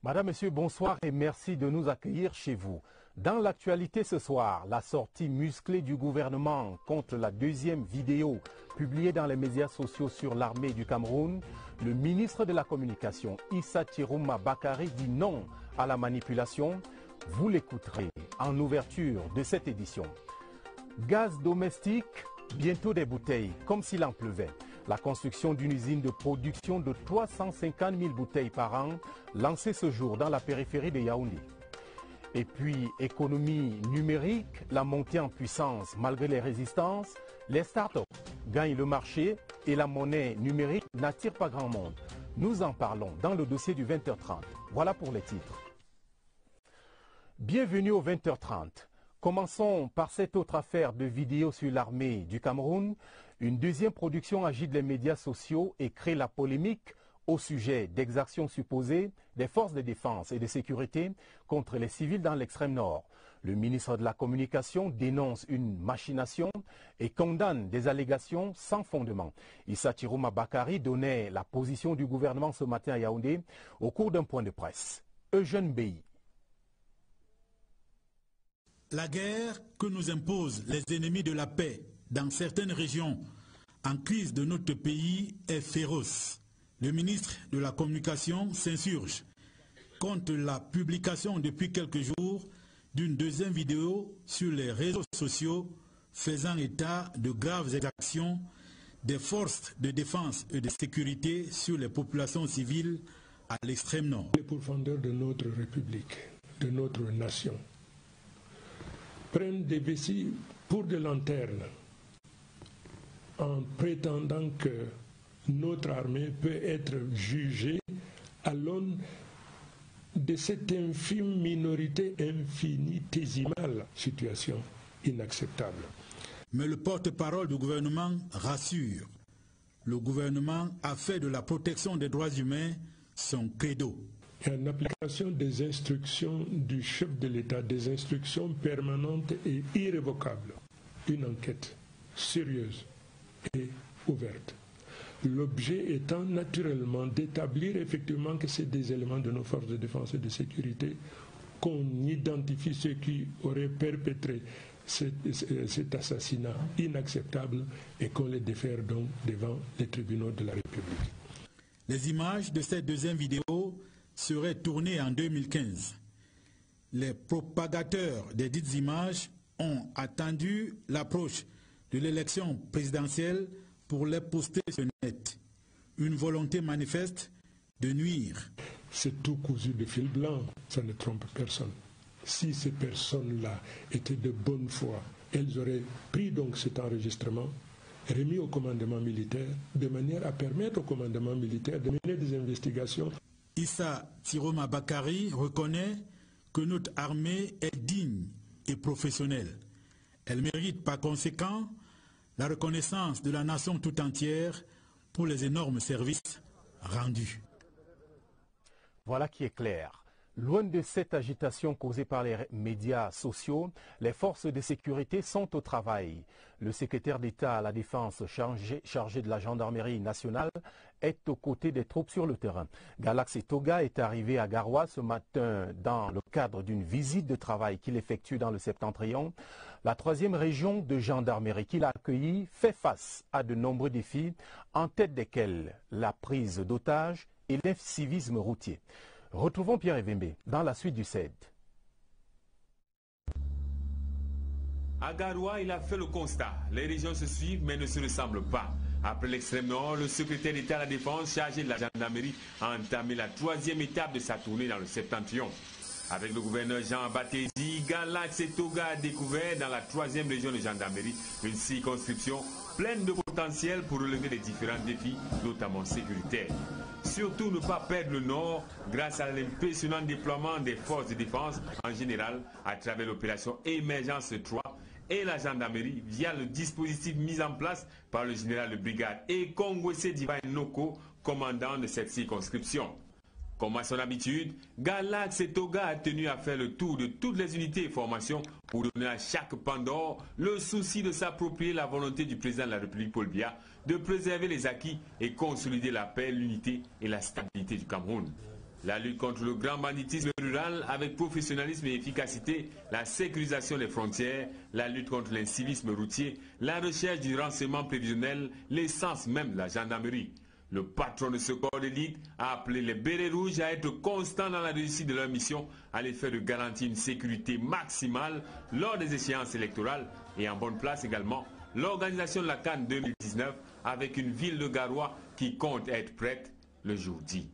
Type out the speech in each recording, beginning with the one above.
Madame, Monsieur, bonsoir et merci de nous accueillir chez vous. Dans l'actualité ce soir, la sortie musclée du gouvernement contre la deuxième vidéo publiée dans les médias sociaux sur l'armée du Cameroun. Le ministre de la Communication, Issa Tirouma Bakari, dit non à la manipulation. Vous l'écouterez en ouverture de cette édition. Gaz domestique, bientôt des bouteilles, comme s'il en pleuvait. La construction d'une usine de production de 350 000 bouteilles par an, lancée ce jour dans la périphérie de Yaoundé. Et puis, économie numérique, la montée en puissance malgré les résistances, les startups gagnent le marché et la monnaie numérique n'attire pas grand monde. Nous en parlons dans le dossier du 20h30. Voilà pour les titres. Bienvenue au 20h30. Commençons par cette autre affaire de vidéo sur l'armée du Cameroun. Une deuxième production agite les médias sociaux et crée la polémique au sujet d'exactions supposées des forces de défense et de sécurité contre les civils dans l'extrême nord. Le ministre de la Communication dénonce une machination et condamne des allégations sans fondement. Issa Tirouma Bakari donnait la position du gouvernement ce matin à Yaoundé au cours d'un point de presse. Eugène Bey. La guerre que nous imposent les ennemis de la paix dans certaines régions en crise de notre pays est féroce. Le ministre de la Communication s'insurge contre la publication depuis quelques jours d'une deuxième vidéo sur les réseaux sociaux faisant état de graves exactions des forces de défense et de sécurité sur les populations civiles à l'extrême nord. Les pourfendeurs de notre République, de notre nation, prennent des vessies pour des lanternes en prétendant que notre armée peut être jugée à l'aune de cette infime minorité infinitésimale, situation inacceptable. Mais le porte-parole du gouvernement rassure. Le gouvernement a fait de la protection des droits humains son credo. En application des instructions du chef de l'État, des instructions permanentes et irrévocables, une enquête sérieuse et ouverte. L'objet étant naturellement d'établir effectivement que c'est des éléments de nos forces de défense et de sécurité, qu'on identifie ceux qui auraient perpétré cet assassinat inacceptable et qu'on les défère donc devant les tribunaux de la République. Les images de cette deuxième vidéo seraient tournées en 2015. Les propagateurs des dites images ont attendu l'approche de l'élection présidentielle pour les poster sur net. Une volonté manifeste de nuire. C'est tout cousu de fil blanc, ça ne trompe personne. Si ces personnes-là étaient de bonne foi, elles auraient pris donc cet enregistrement, remis au commandement militaire, de manière à permettre au commandement militaire de mener des investigations. Issa Tirouma Bakari reconnaît que notre armée est digne et professionnelle. Elle mérite par conséquent la reconnaissance de la nation tout entière pour les énormes services rendus. Voilà qui est clair. Loin de cette agitation causée par les médias sociaux, les forces de sécurité sont au travail. Le secrétaire d'État à la Défense chargé de la gendarmerie nationale est aux côtés des troupes sur le terrain. Galax Etoga est arrivé à Garoua ce matin dans le cadre d'une visite de travail qu'il effectue dans le Septentrion. La troisième région de gendarmerie qu'il a accueillie fait face à de nombreux défis, en tête desquels la prise d'otages et l'incivisme routier. Retrouvons Pierre Evembe dans la suite du CED. À Garoua, il a fait le constat. Les régions se suivent mais ne se ressemblent pas. Après l'extrême nord, le secrétaire d'État à la Défense chargé de la gendarmerie a entamé la troisième étape de sa tournée dans le Septentrion. Avec le gouverneur Jean Batézi, Galax Etoga a découvert dans la troisième région de gendarmerie une circonscription pleine de potentiel pour relever les différents défis, notamment sécuritaires. Surtout ne pas perdre le nord grâce à l'impressionnant déploiement des forces de défense en général à travers l'opération Émergence 3 et la gendarmerie via le dispositif mis en place par le général de brigade Ekongwese Divine Noko, commandant de cette circonscription. Comme à son habitude, Galax Etoga a tenu à faire le tour de toutes les unités et formations pour donner à chaque Pandore le souci de s'approprier la volonté du président de la République Paul Biya de préserver les acquis et consolider la paix, l'unité et la stabilité du Cameroun. La lutte contre le grand banditisme rural avec professionnalisme et efficacité, la sécurisation des frontières, la lutte contre l'incivisme routier, la recherche du renseignement prévisionnel, l'essence même de la gendarmerie. Le patron de ce corps d'élite a appelé les bérets rouges à être constants dans la réussite de leur mission à l'effet de garantir une sécurité maximale lors des échéances électorales et en bonne place également l'organisation de la CAN 2019 avec une ville de Garoua qui compte être prête le jour dit.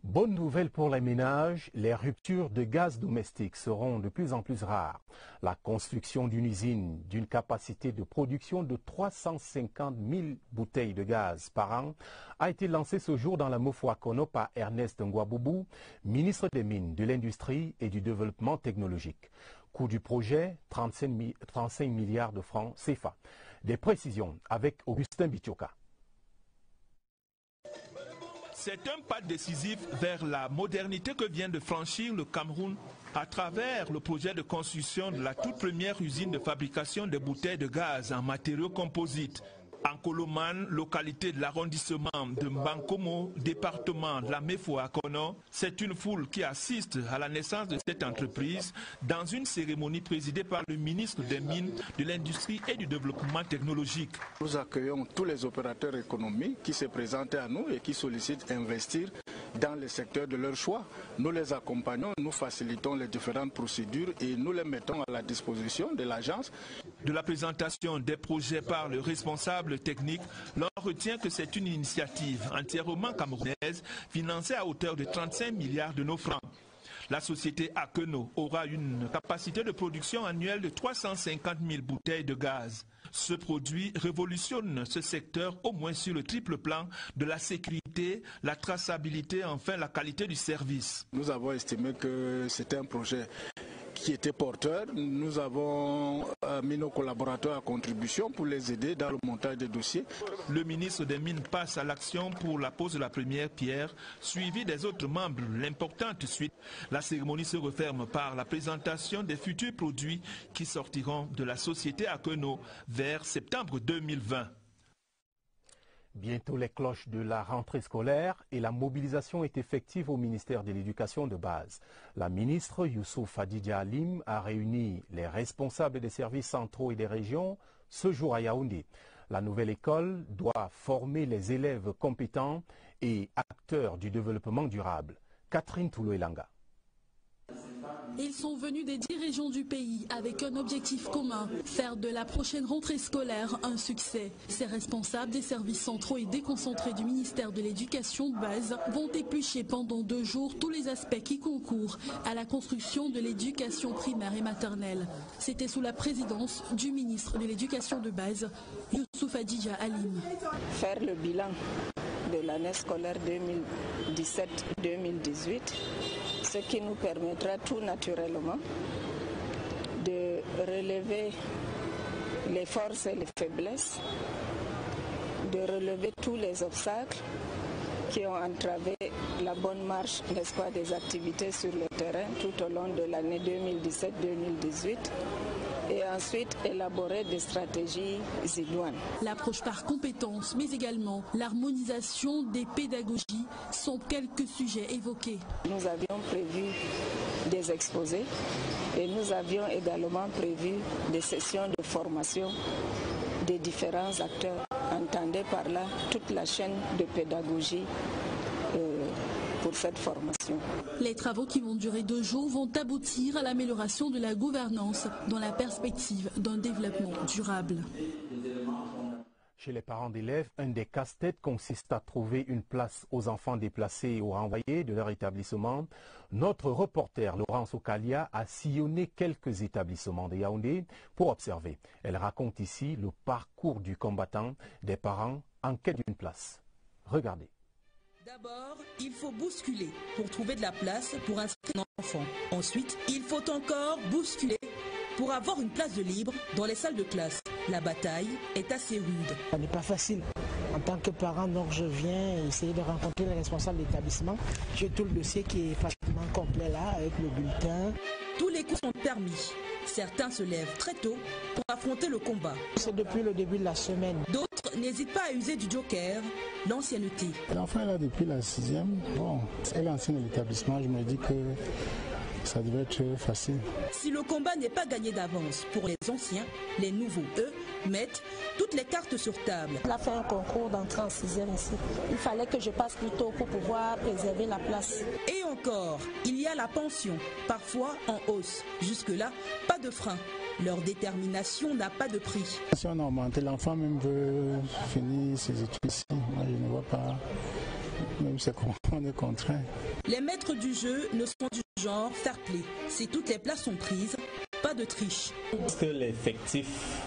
Bonne nouvelle pour les ménages, les ruptures de gaz domestique seront de plus en plus rares. La construction d'une usine d'une capacité de production de 350 000 bouteilles de gaz par an a été lancée ce jour dans la Mofouakono par Ernest Ngouaboubou, ministre des Mines, de l'Industrie et du Développement technologique. Coût du projet, 35 milliards de francs CFA. Des précisions avec Augustin Bitioka. C'est un pas décisif vers la modernité que vient de franchir le Cameroun à travers le projet de construction de la toute première usine de fabrication de bouteilles de gaz en matériaux composites. En Kolomane, localité de l'arrondissement de Mbankomo, département de la Mefouakono, c'est une foule qui assiste à la naissance de cette entreprise dans une cérémonie présidée par le ministre des Mines, de l'Industrie et du Développement technologique. Nous accueillons tous les opérateurs économiques qui se présentent à nous et qui sollicitent investir dans le secteur de leur choix. Nous les accompagnons, nous facilitons les différentes procédures et nous les mettons à la disposition de l'agence. De la présentation des projets par le responsable technique, l'on retient que c'est une initiative entièrement camerounaise financée à hauteur de 35 milliards de nos francs. La société Akeno aura une capacité de production annuelle de 350 000 bouteilles de gaz. Ce produit révolutionne ce secteur au moins sur le triple plan de la sécurité, la traçabilité, enfin la qualité du service. Nous avons estimé que c'était un projet qui était porteur. Nous avons mis nos collaborateurs à contribution pour les aider dans le montage des dossiers. Le ministre des Mines passe à l'action pour la pose de la première pierre, suivi des autres membres. L'importante suite, la cérémonie se referme par la présentation des futurs produits qui sortiront de la société Akeno vers septembre 2020. Bientôt les cloches de la rentrée scolaire et la mobilisation est effective au ministère de l'Éducation de base. La ministre Youssouf Hadidja Alim a réuni les responsables des services centraux et des régions ce jour à Yaoundé. La nouvelle école doit former les élèves compétents et acteurs du développement durable. Catherine Toulo-Elanga. Ils sont venus des 10 régions du pays avec un objectif commun, faire de la prochaine rentrée scolaire un succès. Ces responsables des services centraux et déconcentrés du ministère de l'Éducation de base vont éplucher pendant 2 jours tous les aspects qui concourent à la construction de l'éducation primaire et maternelle. C'était sous la présidence du ministre de l'Éducation de base, Youssouf Hadidja Alim. Faire le bilan de l'année scolaire 2017-2018, ce qui nous permettra tout naturellement de relever les forces et les faiblesses, de relever tous les obstacles qui ont entravé la bonne marche, n'est-ce pas, des activités sur le terrain tout au long de l'année 2017-2018. Et ensuite élaborer des stratégies idoines. L'approche par compétences, mais également l'harmonisation des pédagogies sont quelques sujets évoqués. Nous avions prévu des exposés et nous avions également prévu des sessions de formation des différents acteurs. Entendez par là toute la chaîne de pédagogie pour cette formation. Les travaux qui vont durer 2 jours vont aboutir à l'amélioration de la gouvernance dans la perspective d'un développement durable. Chez les parents d'élèves, un des casse-têtes consiste à trouver une place aux enfants déplacés ou renvoyés de leur établissement. Notre reporter Laurence Okalia a sillonné quelques établissements de Yaoundé pour observer. Elle raconte ici le parcours du combattant, des parents en quête d'une place. Regardez. D'abord, il faut bousculer pour trouver de la place pour inscrire un enfant. Ensuite, il faut encore bousculer pour avoir une place de libre dans les salles de classe. La bataille est assez rude. Ce n'est pas facile. En tant que parent, donc je viens essayer de rencontrer les responsables d'établissement. J'ai tout le dossier qui est pratiquement complet là, avec le bulletin. Tous les cours sont permis. Certains se lèvent très tôt pour affronter le combat. C'est depuis le début de la semaine. D'autres n'hésitent pas à user du joker, l'ancienneté. L'enfant est là depuis la 6e. Bon, elle est ancienne de l'établissement, je me dis que ça devait être facile. Si le combat n'est pas gagné d'avance pour les anciens, les nouveaux, eux, mettent toutes les cartes sur table. Elle a fait un concours d'entrée en 6e ici. Il fallait que je passe plus tôt pour pouvoir préserver la place. Et encore, il y a la pension, parfois en hausse. Jusque-là, pas de frein. Leur détermination n'a pas de prix. Si on a augmenté, l'enfant même veut finir ses études ici. Moi, je ne vois pas, même si on est contraint. Les maîtres du jeu ne sont du genre fair play. Si toutes les places sont prises, pas de triche. Parce que l'effectif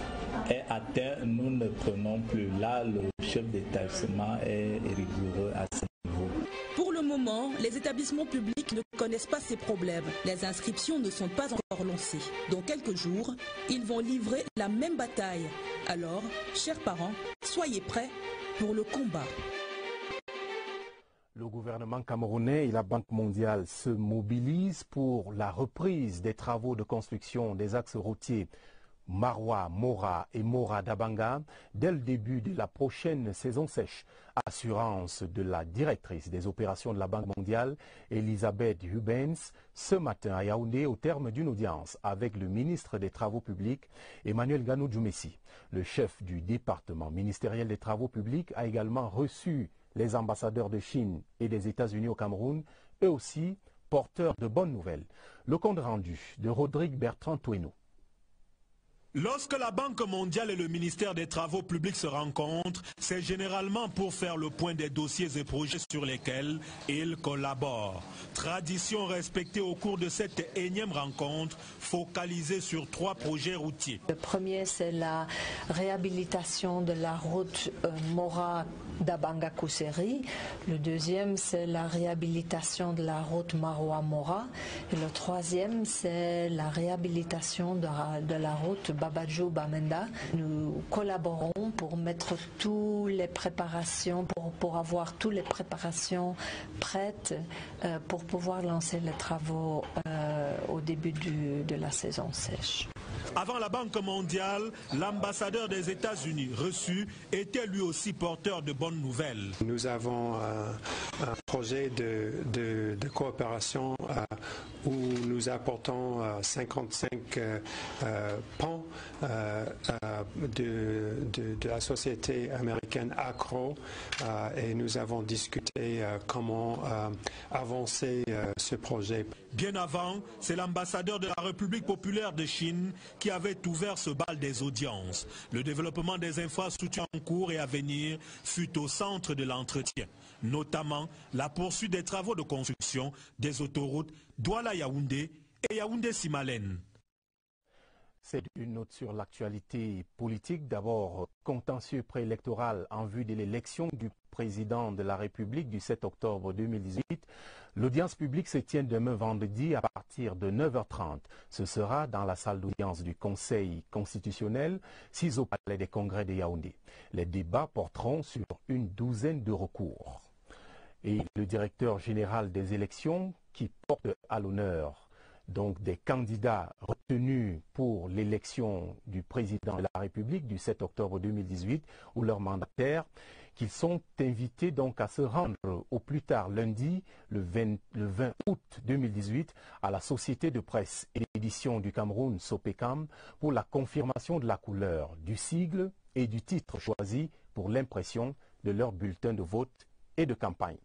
est atteint, nous ne prenons plus. Là, le chef d'établissement est rigoureux à ce niveau. Pour le moment, les établissements publics ne connaissent pas ces problèmes. Les inscriptions ne sont pas encore lancées. Dans quelques jours, ils vont livrer la même bataille. Alors, chers parents, soyez prêts pour le combat. Le gouvernement camerounais et la Banque mondiale se mobilisent pour la reprise des travaux de construction des axes routiers Maroua, Mora et Mora d'Abanga dès le début de la prochaine saison sèche. Assurance de la directrice des opérations de la Banque mondiale, Elisabeth Hubens, ce matin à Yaoundé au terme d'une audience avec le ministre des Travaux publics, Emmanuel Ganou-Djoumessi. Le chef du département ministériel des Travaux publics a également reçu les ambassadeurs de Chine et des États-Unis au Cameroun, eux aussi porteurs de bonnes nouvelles. Le compte rendu de Rodrigue Bertrand Toueno. Lorsque la Banque mondiale et le ministère des Travaux publics se rencontrent, c'est généralement pour faire le point des dossiers et projets sur lesquels ils collaborent. Tradition respectée au cours de cette énième rencontre, focalisée sur 3 projets routiers. Le premier, c'est la réhabilitation de la route Mora d'Abanga-Kousseri. Le deuxième, c'est la réhabilitation de la route Maroua-Mora. Et le troisième, c'est la réhabilitation de la route Babadjo-Bamenda. Nous collaborons pour mettre toutes les préparations, pour avoir toutes les préparations prêtes pour pouvoir lancer les travaux au début de la saison sèche. Avant la Banque mondiale, l'ambassadeur des États-Unis reçu était lui aussi porteur de bonnes nouvelles. Nous avons un projet de coopération où nous apportons 55 pans de la société américaine Acro et nous avons discuté comment avancer ce projet. Bien avant, c'est l'ambassadeur de la République populaire de Chine qui avait ouvert ce bal des audiences. Le développement des infrastructures en cours et à venir fut au centre de l'entretien, notamment la poursuite des travaux de construction des autoroutes Douala-Yaoundé et Yaoundé-Simalène. C'est une note sur l'actualité politique. D'abord, contentieux préélectoral en vue de l'élection du président de la République du 7 octobre 2018. L'audience publique se tient demain vendredi à partir de 9h30. Ce sera dans la salle d'audience du Conseil constitutionnel, 6 au Palais des Congrès de Yaoundé. Les débats porteront sur une douzaine de recours. Et le directeur général des élections qui porte à l'honneur donc des candidats retenus pour l'élection du président de la République du 7 octobre 2018 ou leurs mandataires, qu'ils sont invités donc à se rendre au plus tard lundi, le 20 août 2018, à la Société de presse et d'édition du Cameroun, SOPECAM, pour la confirmation de la couleur, du sigle et du titre choisi pour l'impression de leur bulletin de vote et de campagne.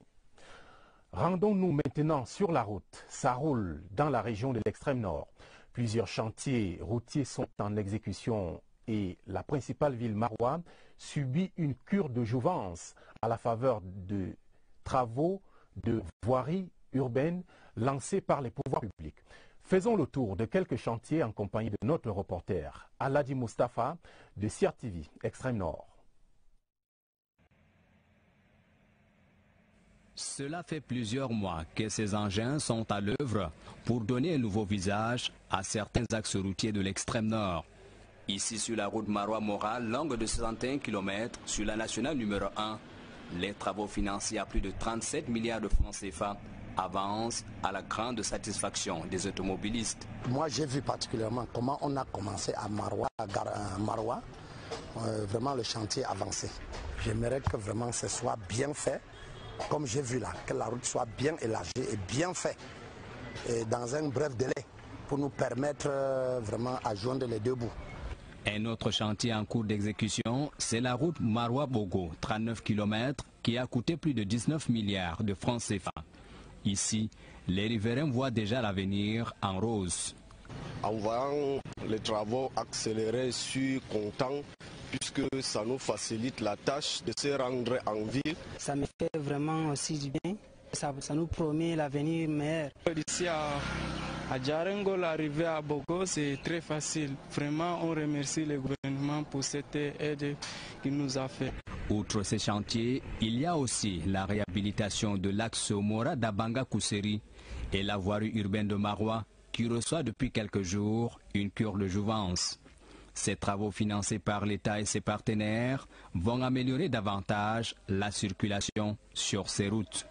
Rendons-nous maintenant sur la route. Ça roule dans la région de l'extrême nord. Plusieurs chantiers routiers sont en exécution et la principale ville Maroua subit une cure de jouvence à la faveur de travaux de voirie urbaine lancés par les pouvoirs publics. Faisons le tour de quelques chantiers en compagnie de notre reporter Aladi Mustafa de CIR TV, extrême nord. Cela fait plusieurs mois que ces engins sont à l'œuvre pour donner un nouveau visage à certains axes routiers de l'extrême nord. Ici sur la route Maroua-Mora, longue de 61 km, sur la nationale numéro 1, les travaux financiers à plus de 37 milliards de francs CFA avance à la grande satisfaction des automobilistes. Moi, j'ai vu particulièrement comment on a commencé à Maroua, vraiment le chantier avancé. J'aimerais que vraiment ce soit bien fait, comme j'ai vu là, que la route soit bien élargie et bien faite, et dans un bref délai, pour nous permettre vraiment à joindre les deux bouts. Un autre chantier en cours d'exécution, c'est la route Maroua-Bogo, 39 km, qui a coûté plus de 19 milliards de francs CFA. Ici, les riverains voient déjà l'avenir en rose. En voyant les travaux accélérés, je suis content puisque ça nous facilite la tâche de se rendre en ville. Ça me fait vraiment aussi du bien. Ça nous promet l'avenir meilleur. D'ici à Djarengo, l'arrivée à Bogo, c'est très facile. Vraiment, on remercie le gouvernement pour cette aide qu'il nous a fait. Outre ces chantiers, il y a aussi la réhabilitation de l'axe Mora d'Abanga Kousseri et la voirie urbaine de Maroua qui reçoit depuis quelques jours une cure de jouvence. Ces travaux financés par l'État et ses partenaires vont améliorer davantage la circulation sur ces routes.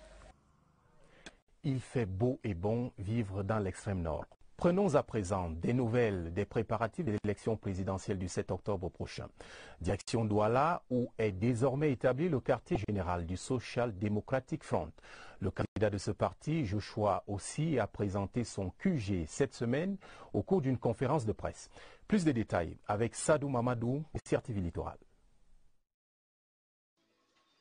Il fait beau et bon vivre dans l'extrême nord. Prenons à présent des nouvelles des préparatifs de l'élection présidentielle du 7 octobre prochain. Direction Douala, où est désormais établi le quartier général du Social Democratic Front. Le candidat de ce parti, Joshua aussi, a présenté son QG cette semaine au cours d'une conférence de presse. Plus de détails avec Sadou Mamadou et CRTV Littoral.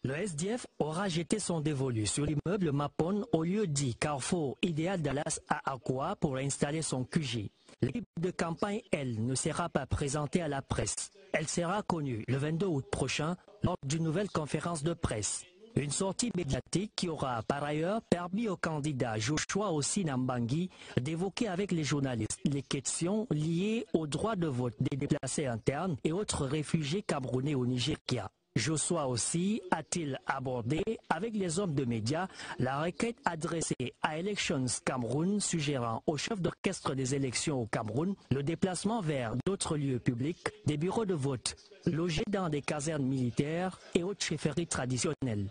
Le SDF aura jeté son dévolu sur l'immeuble Mapon au lieu dit Carrefour Idéal Dallas à Akwa pour installer son QG. L'équipe de campagne, elle, ne sera pas présentée à la presse. Elle sera connue le 22 août prochain lors d'une nouvelle conférence de presse. Une sortie médiatique qui aura par ailleurs permis au candidat Joshua Ossi Nambangi d'évoquer avec les journalistes les questions liées au droit de vote des déplacés internes et autres réfugiés camerounais au Nigeria. Joshua aussi a-t-il abordé avec les hommes de médias la requête adressée à Elections Cameroun suggérant au chef d'orchestre des élections au Cameroun le déplacement vers d'autres lieux publics, des bureaux de vote logés dans des casernes militaires et autres chefferies traditionnelles.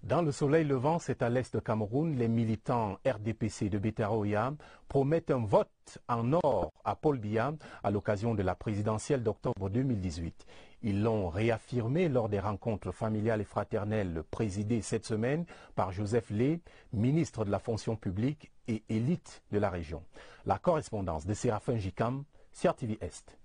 Dans le soleil levant, c'est à l'est de Cameroun, les militants RDPC de Betaroya promettent un vote en or à Paul Biya à l'occasion de la présidentielle d'octobre 2018. Ils l'ont réaffirmé lors des rencontres familiales et fraternelles présidées cette semaine par Joseph Lé, ministre de la fonction publique et élite de la région. La correspondance de Séraphin Jikam, CRTV Est.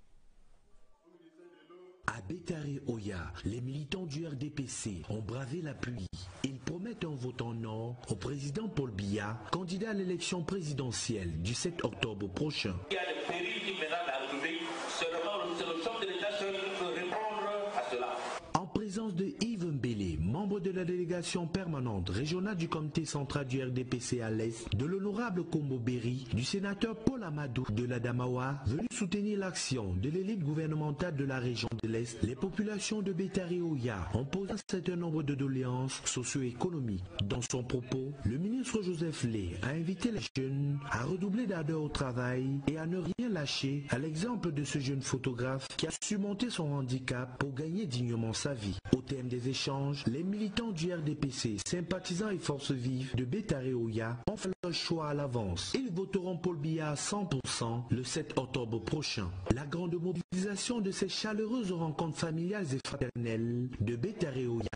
À Betare-Oya, les militants du RDPC ont bravé la pluie. Ils promettent un vote en or au président Paul Biya, candidat à l'élection présidentielle du 7 octobre prochain. Il y a le péril qui viendra d'arriver, seulement le chef de l'État seul peut répondre à cela. En présence de Yves Mbélé, membre de la délégation permanente régionale du comité central du RDPC à l'Est, de l'honorable Kombo Berry, du sénateur Paul Amadou de la Damawa, venu soutenir l'action de l'élite gouvernementale de la région de l'Est, les populations de Betare-Oya ont posé un certain nombre de doléances socio-économiques. Dans son propos, le ministre Joseph Lé a invité les jeunes à redoubler d'ardeur au travail et à ne rien lâcher, à l'exemple de ce jeune photographe qui a surmonté son handicap pour gagner dignement sa vie. Au terme des échanges, les militants du RDPC, sympathisants et forces vives de Betare-Oya ont fait leur choix à l'avance. Ils voteront Paul Biya à 100% le 7 octobre prochain. La grande mobilisation de ces chaleureuses rencontres familiales et fraternelles de Betare-Oya,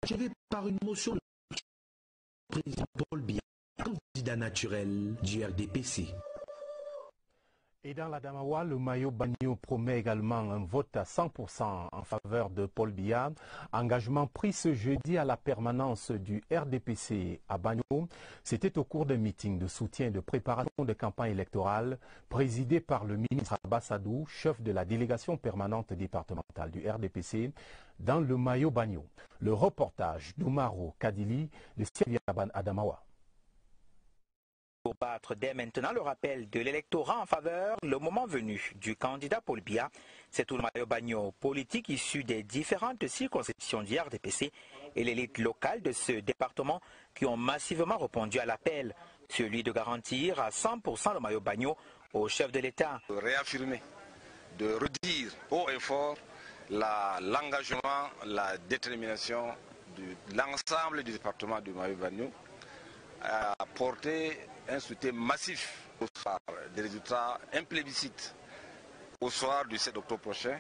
achevée par une motion du président Paul Biya, candidat naturel du RDPC. Et dans la Damawa, le Mayo Bagno promet également un vote à 100% en faveur de Paul Biya. Engagement pris ce jeudi à la permanence du RDPC à Bagno. C'était au cours d'un meeting de soutien et de préparation de campagne électorale présidé par le ministre Abassadou, chef de la délégation permanente départementale du RDPC dans le Mayo Bagno. Le reportage d'Oumaro Kadili de Sierra Adamawa. Pour battre dès maintenant le rappel de l'électorat en faveur, le moment venu, du candidat Paul Biya, c'est tout le maillot bagno politique issu des différentes circonscriptions du RDPC et l'élite locale de ce département qui ont massivement répondu à l'appel, celui de garantir à 100% le maillot bagno au chef de l'État. De réaffirmer, de redire haut et fort l'engagement, la détermination de l'ensemble du département du maillot bagno apporter un soutien massif au soir des résultats, un plébiscite au soir du 7 octobre prochain.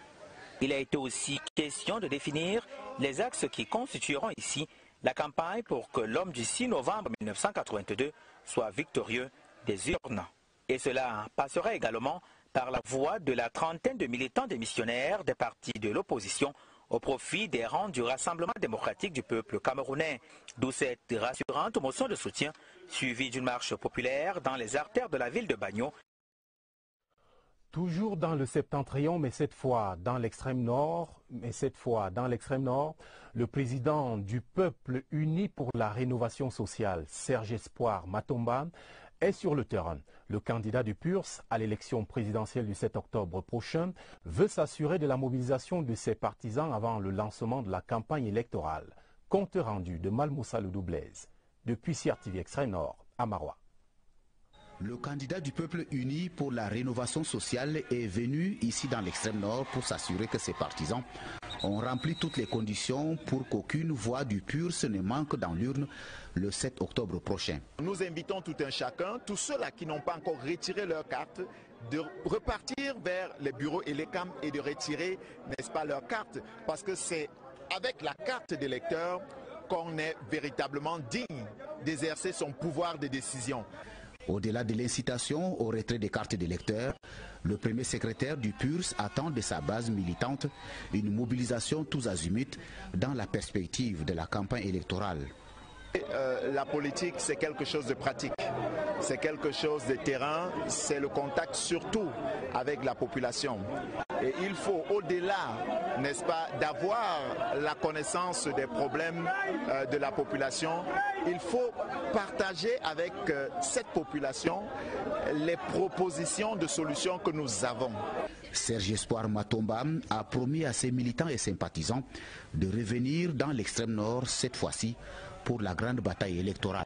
Il a été aussi question de définir les axes qui constitueront ici la campagne pour que l'homme du 6 novembre 1982 soit victorieux des urnes. Et cela passera également par la voix de la trentaine de militants démissionnaires des partis de l'opposition au profit des rangs du Rassemblement démocratique du peuple camerounais. D'où cette rassurante motion de soutien suivie d'une marche populaire dans les artères de la ville de Bagno. Toujours dans le septentrion, mais cette fois dans l'extrême nord, le président du Peuple uni pour la rénovation sociale, Serge Espoir Matomba, est sur le terrain. Le candidat du PURS à l'élection présidentielle du 7 octobre prochain veut s'assurer de la mobilisation de ses partisans avant le lancement de la campagne électorale. Compte rendu de Malmoussa Ledoublez, depuis CRTV Extrême Nord à Maroua. Le candidat du Peuple uni pour la rénovation sociale est venu ici dans l'extrême nord pour s'assurer que ses partisans ont rempli toutes les conditions pour qu'aucune voix du PURS ne manque dans l'urne le 7 octobre prochain. Nous invitons tout un chacun, tous ceux-là qui n'ont pas encore retiré leur carte, de repartir vers les bureaux Elecam et de retirer, n'est-ce pas, leur carte, parce que c'est avec la carte d'électeur qu'on est véritablement digne d'exercer son pouvoir de décision. Au-delà de l'incitation au retrait des cartes d'électeurs, le premier secrétaire du PURS attend de sa base militante une mobilisation tous azimuts dans la perspective de la campagne électorale. La politique, c'est quelque chose de pratique, c'est quelque chose de terrain, c'est le contact surtout avec la population. Et il faut, au-delà, n'est-ce pas, d'avoir la connaissance des problèmes de la population, il faut partager avec cette population les propositions de solutions que nous avons. Serge Espoir Matomba a promis à ses militants et sympathisants de revenir dans l'extrême nord cette fois-ci pour la grande bataille électorale.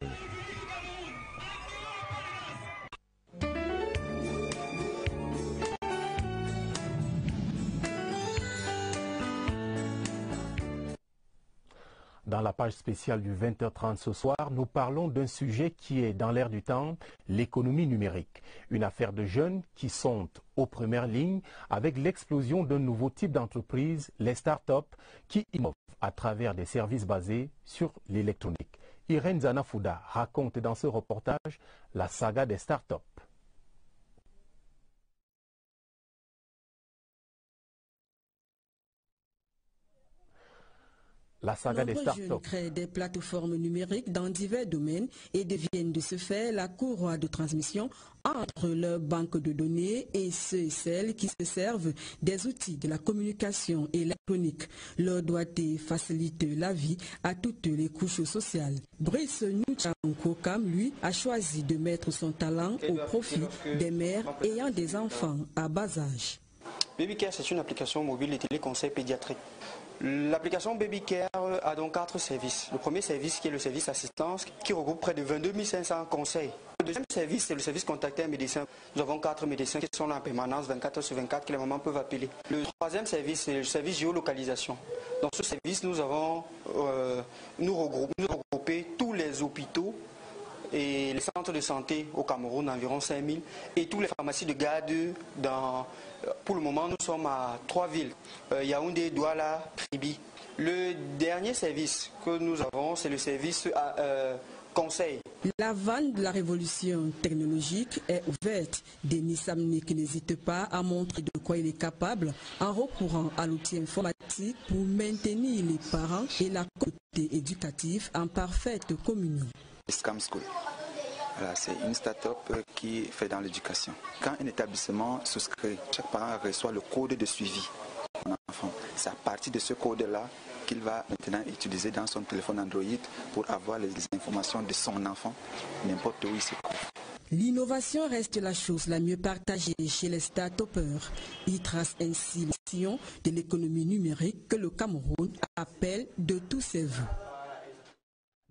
Dans la page spéciale du 20h30 ce soir, nous parlons d'un sujet qui est dans l'air du temps, l'économie numérique. Une affaire de jeunes qui sont aux premières lignes avec l'explosion d'un nouveau type d'entreprise, les start-up, qui innovent à travers des services basés sur l'électronique. Irène Zanafouda raconte dans ce reportage la saga des start-up. La saga des start-up. Jeunes créent des plateformes numériques dans divers domaines et deviennent de ce fait la courroie de transmission entre leurs banques de données et ceux et celles qui se servent des outils de la communication électronique. Leur doigté facilite la vie à toutes les couches sociales. Brice Nuchankokam, lui, a choisi de mettre son talent au profit des mères ayant des enfants à bas âge. BabyCare, c'est une application mobile de téléconseil pédiatrique. L'application BabyCare a donc 4 services. Le premier service qui est le service assistance qui regroupe près de 22 500 conseils. Le deuxième service, c'est le service contacter un médecin. Nous avons 4 médecins qui sont là en permanence 24 heures sur 24 que les mamans peuvent appeler. Le troisième service, c'est le service géolocalisation. Dans ce service, nous avons regroupé tous les hôpitaux et les centres de santé au Cameroun, environ 5000, et toutes les pharmacies de garde pour le moment, nous sommes à 3 villes, Yaoundé, Douala, Kribi. Le dernier service que nous avons, c'est le service conseil. La vanne de la révolution technologique est ouverte. Denis Samnik n'hésite pas à montrer de quoi il est capable en recourant à l'outil informatique pour maintenir les parents et la communauté éducative en parfaite communion. Scam School. Voilà, c'est une start-up qui fait dans l'éducation. Quand un établissement souscrit, chaque parent reçoit le code de suivi de son enfant. C'est à partir de ce code-là qu'il va maintenant utiliser dans son téléphone Android pour avoir les informations de son enfant, n'importe où il se trouve. L'innovation reste la chose la mieux partagée chez les start-upers. Il trace ainsi l'vision de l'économie numérique que le Cameroun appelle de tous ses vœux.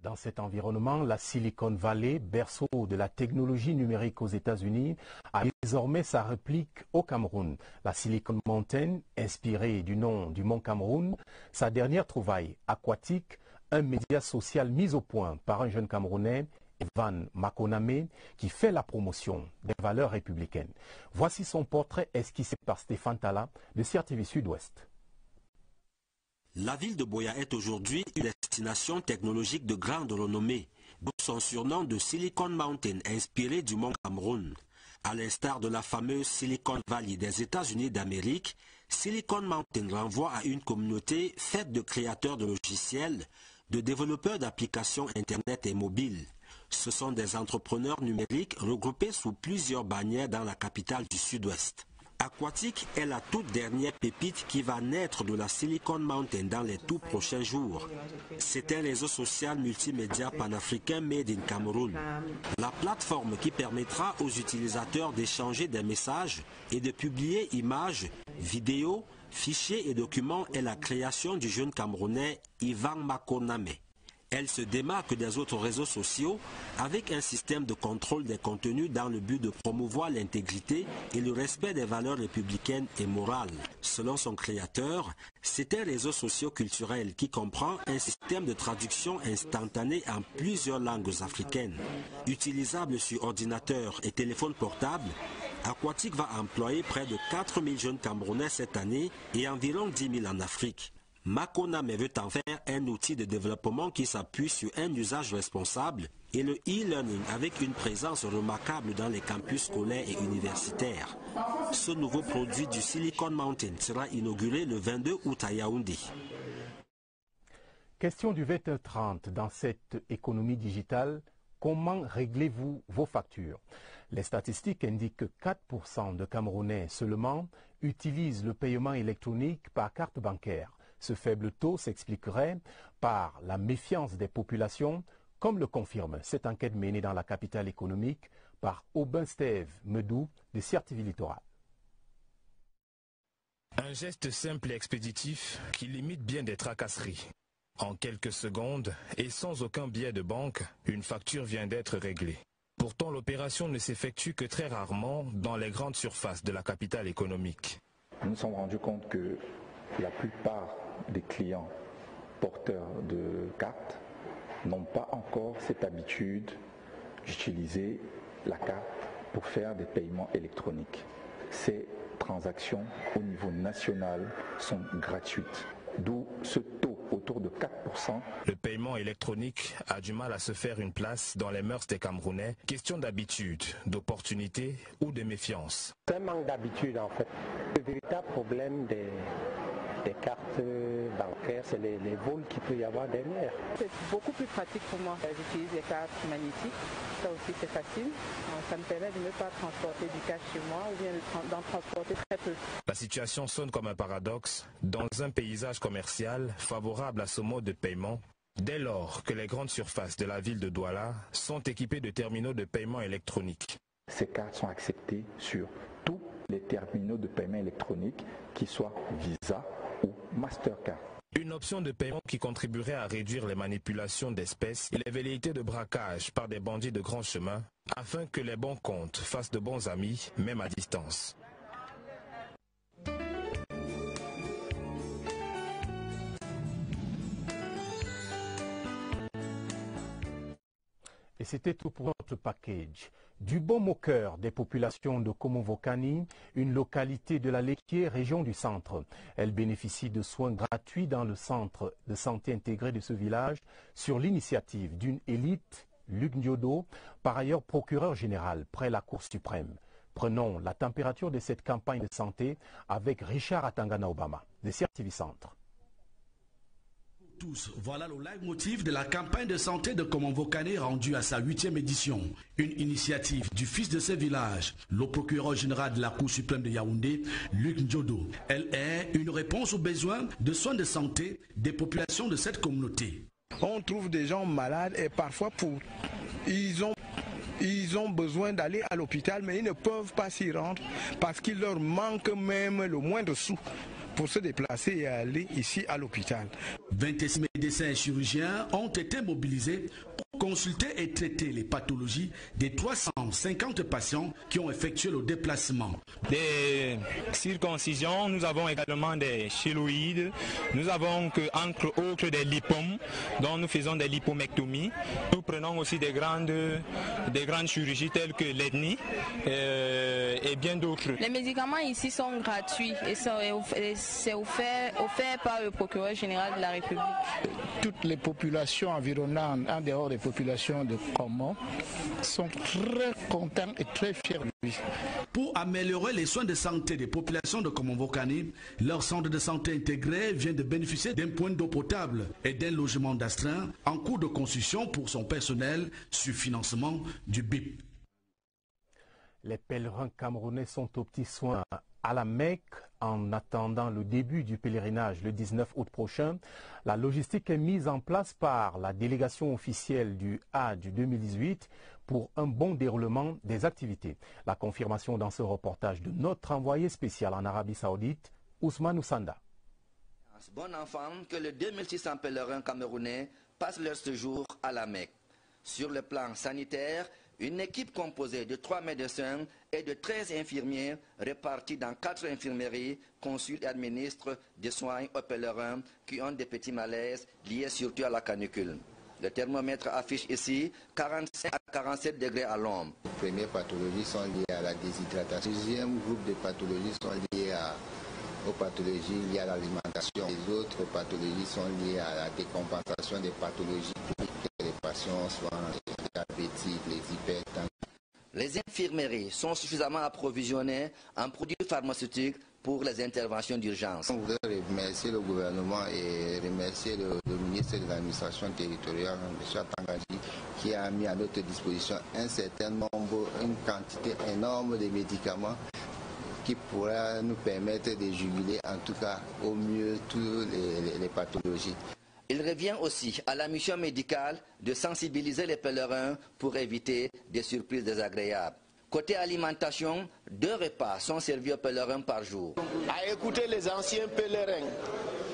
Dans cet environnement, la Silicon Valley, berceau de la technologie numérique aux États-Unis, a désormais sa réplique au Cameroun. La Silicon Mountain, inspirée du nom du mont Cameroun, sa dernière trouvaille aquatique, un média social mis au point par un jeune Camerounais, Ivan Makoname, qui fait la promotion des valeurs républicaines. Voici son portrait esquissé par Stéphane Tala de CRTV Sud-Ouest. La ville de Buea est aujourd'hui une destination technologique de grande renommée, d'où son surnom de Silicon Mountain inspiré du mont Cameroun. À l'instar de la fameuse Silicon Valley des États-Unis d'Amérique, Silicon Mountain renvoie à une communauté faite de créateurs de logiciels, de développeurs d'applications Internet et mobiles. Ce sont des entrepreneurs numériques regroupés sous plusieurs bannières dans la capitale du Sud-Ouest. Aquatic est la toute dernière pépite qui va naître de la Silicon Mountain dans les tout prochains jours. C'est un réseau social multimédia panafricain made in Cameroun. La plateforme qui permettra aux utilisateurs d'échanger des messages et de publier images, vidéos, fichiers et documents est la création du jeune Camerounais Ivan Makoname. Elle se démarque des autres réseaux sociaux avec un système de contrôle des contenus dans le but de promouvoir l'intégrité et le respect des valeurs républicaines et morales. Selon son créateur, c'est un réseau socio-culturel qui comprend un système de traduction instantanée en plusieurs langues africaines. Utilisable sur ordinateur et téléphone portable, Aquatic va employer près de 4000 jeunes Camerounais cette année et environ 10 000 en Afrique. Makoname veut en faire un outil de développement qui s'appuie sur un usage responsable et le e-learning avec une présence remarquable dans les campus scolaires et universitaires. Ce nouveau produit du Silicon Mountain sera inauguré le 22 août à Yaoundé. Question du 20h30 dans cette économie digitale. Comment réglez-vous vos factures? Les statistiques indiquent que 4% de Camerounais seulement utilisent le paiement électronique par carte bancaire. Ce faible taux s'expliquerait par la méfiance des populations, comme le confirme cette enquête menée dans la capitale économique par Aubin Steve Medou de CRTV Littoral. Un geste simple et expéditif qui limite bien des tracasseries. En quelques secondes et sans aucun billet de banque, une facture vient d'être réglée. Pourtant, l'opération ne s'effectue que très rarement dans les grandes surfaces de la capitale économique. Nous nous sommes rendus compte que la plupart des clients porteurs de cartes n'ont pas encore cette habitude d'utiliser la carte pour faire des paiements électroniques. Ces transactions au niveau national sont gratuites, d'où ce taux autour de 4%. Le paiement électronique a du mal à se faire une place dans les mœurs des Camerounais. Question d'habitude, d'opportunité ou de méfiance. C'est un manque d'habitude en fait. Le véritable problème des cartes bancaires, c'est les vols qu'il peut y avoir derrière. C'est beaucoup plus pratique pour moi. J'utilise les cartes magnétiques, ça aussi c'est facile. Ça me permet de ne pas transporter du cash chez moi ou bien d'en transporter très peu. La situation sonne comme un paradoxe dans un paysage commercial favorable à ce mode de paiement, dès lors que les grandes surfaces de la ville de Douala sont équipées de terminaux de paiement électronique. Ces cartes sont acceptées sur tous les terminaux de paiement électronique, qu'ils soient Visa ou Mastercard. Une option de paiement qui contribuerait à réduire les manipulations d'espèces et les velléités de braquage par des bandits de grand chemin, afin que les bons comptes fassent de bons amis, même à distance. Et c'était tout pour notre package. Du bon au cœur des populations de Komovokani, une localité de la Lekié, région du centre. Elle bénéficie de soins gratuits dans le centre de santé intégré de ce village sur l'initiative d'une élite, Luc Ndiodo, par ailleurs procureur général près la Cour suprême. Prenons la température de cette campagne de santé avec Richard Atangana Obama de CRTV Centre. Tous, voilà le leitmotiv de la campagne de santé de Komovokani rendue à sa 8e édition. Une initiative du fils de ce village, le procureur général de la Cour suprême de Yaoundé, Luc Ndiodo. Elle est une réponse aux besoins de soins de santé des populations de cette communauté. On trouve des gens malades et parfois ils ont besoin d'aller à l'hôpital, mais ils ne peuvent pas s'y rendre parce qu'il leur manque même le moindre sou pour se déplacer et aller ici à l'hôpital. 26 médecins et chirurgiens ont été mobilisés pour Consulter et traiter les pathologies des 350 patients qui ont effectué le déplacement. Des circoncisions, nous avons également des chéloïdes, nous avons entre autres des lipomes, dont nous faisons des lipomectomies. Nous prenons aussi des grandes chirurgies telles que l'ethnie et bien d'autres. Les médicaments ici sont gratuits et c'est offert par le procureur général de la République. Toutes les populations environnantes, en dehors des populations de Kombo, sont très contents et très fiers de lui. Pour améliorer les soins de santé des populations de Kombo-Vokani, leur centre de santé intégré vient de bénéficier d'un point d'eau potable et d'un logement d'astreint en cours de construction pour son personnel sur financement du BIP. Les pèlerins camerounais sont aux petits soins à la Mecque en attendant le début du pèlerinage le 19 août prochain. La logistique est mise en place par la délégation officielle du Hajj 2018 pour un bon déroulement des activités. La confirmation dans ce reportage de notre envoyé spécial en Arabie Saoudite, Ousmane Oussanda. Bon enfant que les 2600 pèlerins camerounais passent leur séjour à la Mecque. Sur le plan sanitaire, une équipe composée de 3 médecins et de 13 infirmiers répartis dans 4 infirmeries consultent et administrent des soins aux pèlerins qui ont des petits malaises liés surtout à la canicule. Le thermomètre affiche ici 45 à 47 degrés à l'ombre. Les premières pathologies sont liées à la déshydratation. Le deuxième groupe de pathologies sont liées aux pathologies liées à l'alimentation. Les autres pathologies sont liées à la décompensation des pathologies chroniques. Les patients soient diabétiques, les hypertendus. Les infirmeries sont suffisamment approvisionnées en produits pharmaceutiques pour les interventions d'urgence. On voudrait remercier le gouvernement et remercier le ministre de l'administration territoriale, M. Atangadi, qui a mis à notre disposition un certain nombre, une quantité énorme de médicaments qui pourra nous permettre de juguler en tout cas au mieux toutes les pathologies. Il revient aussi à la mission médicale de sensibiliser les pèlerins pour éviter des surprises désagréables. Côté alimentation, 2 repas sont servis aux pèlerins par jour. À écouter les anciens pèlerins,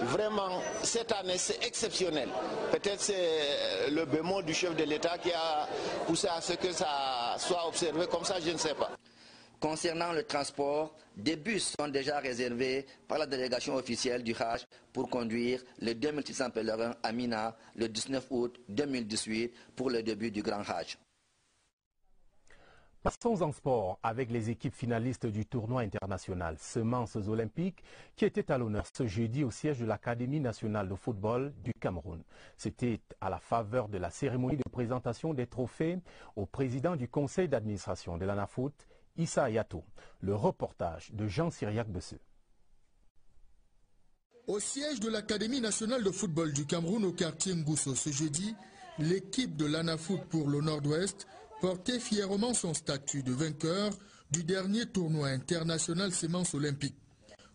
vraiment, cette année, c'est exceptionnel. Peut-être c'est le bémol du chef de l'État qui a poussé à ce que ça soit observé comme ça, je ne sais pas. Concernant le transport, des bus sont déjà réservés par la délégation officielle du Hajj pour conduire les 2600 pèlerins à Mina le 19 août 2018 pour le début du Grand Hajj. Passons en sport avec les équipes finalistes du tournoi international Semences Olympiques qui étaient à l'honneur ce jeudi au siège de l'Académie nationale de football du Cameroun. C'était à la faveur de la cérémonie de présentation des trophées au président du conseil d'administration de l'ANAFOOT, Issa Ayatou. Le reportage de Jean Cyriac Besseux. Au siège de l'Académie nationale de football du Cameroun au quartier Ngousso ce jeudi, l'équipe de l'ANAFOOT pour le Nord-Ouest portait fièrement son statut de vainqueur du dernier tournoi international Semences Olympiques.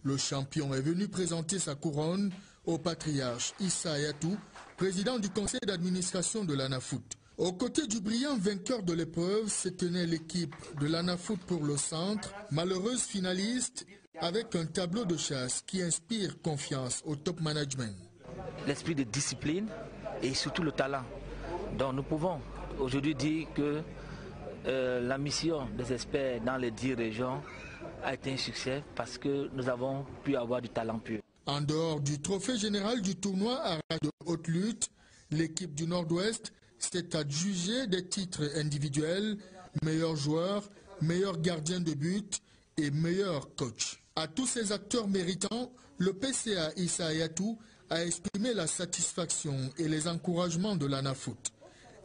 Le champion est venu présenter sa couronne au patriarche Issa Ayatou, président du conseil d'administration de l'ANAFOOT. Aux côtés du brillant vainqueur de l'épreuve se tenait l'équipe de l'ANAFOOT pour le centre, malheureuse finaliste, avec un tableau de chasse qui inspire confiance au top management. L'esprit de discipline et surtout le talent. Donc nous pouvons aujourd'hui dire que la mission des experts dans les 10 régions a été un succès parce que nous avons pu avoir du talent pur. En dehors du trophée général du tournoi à rage de haute lutte, l'équipe du Nord-Ouest s'est adjugée des titres individuels, meilleur joueur, meilleur gardien de but et meilleur coach. À tous ces acteurs méritants, le PCA Issa Ayatou a exprimé la satisfaction et les encouragements de l'ANAFOOT.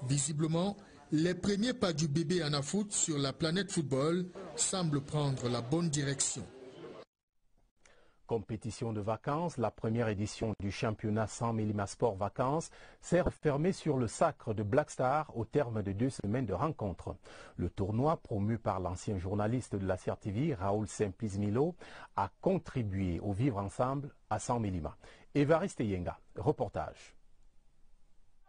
Visiblement, les premiers pas du bébé ANAFOOT sur la planète football semblent prendre la bonne direction. Compétition de vacances, la première édition du championnat 100 mm Sport Vacances s'est refermée sur le sacre de Black Star au terme de 2 semaines de rencontres. Le tournoi, promu par l'ancien journaliste de la CRTV, Raoul Simplice-Milo, a contribué au vivre ensemble à 100 mm. Évariste Yenga, reportage.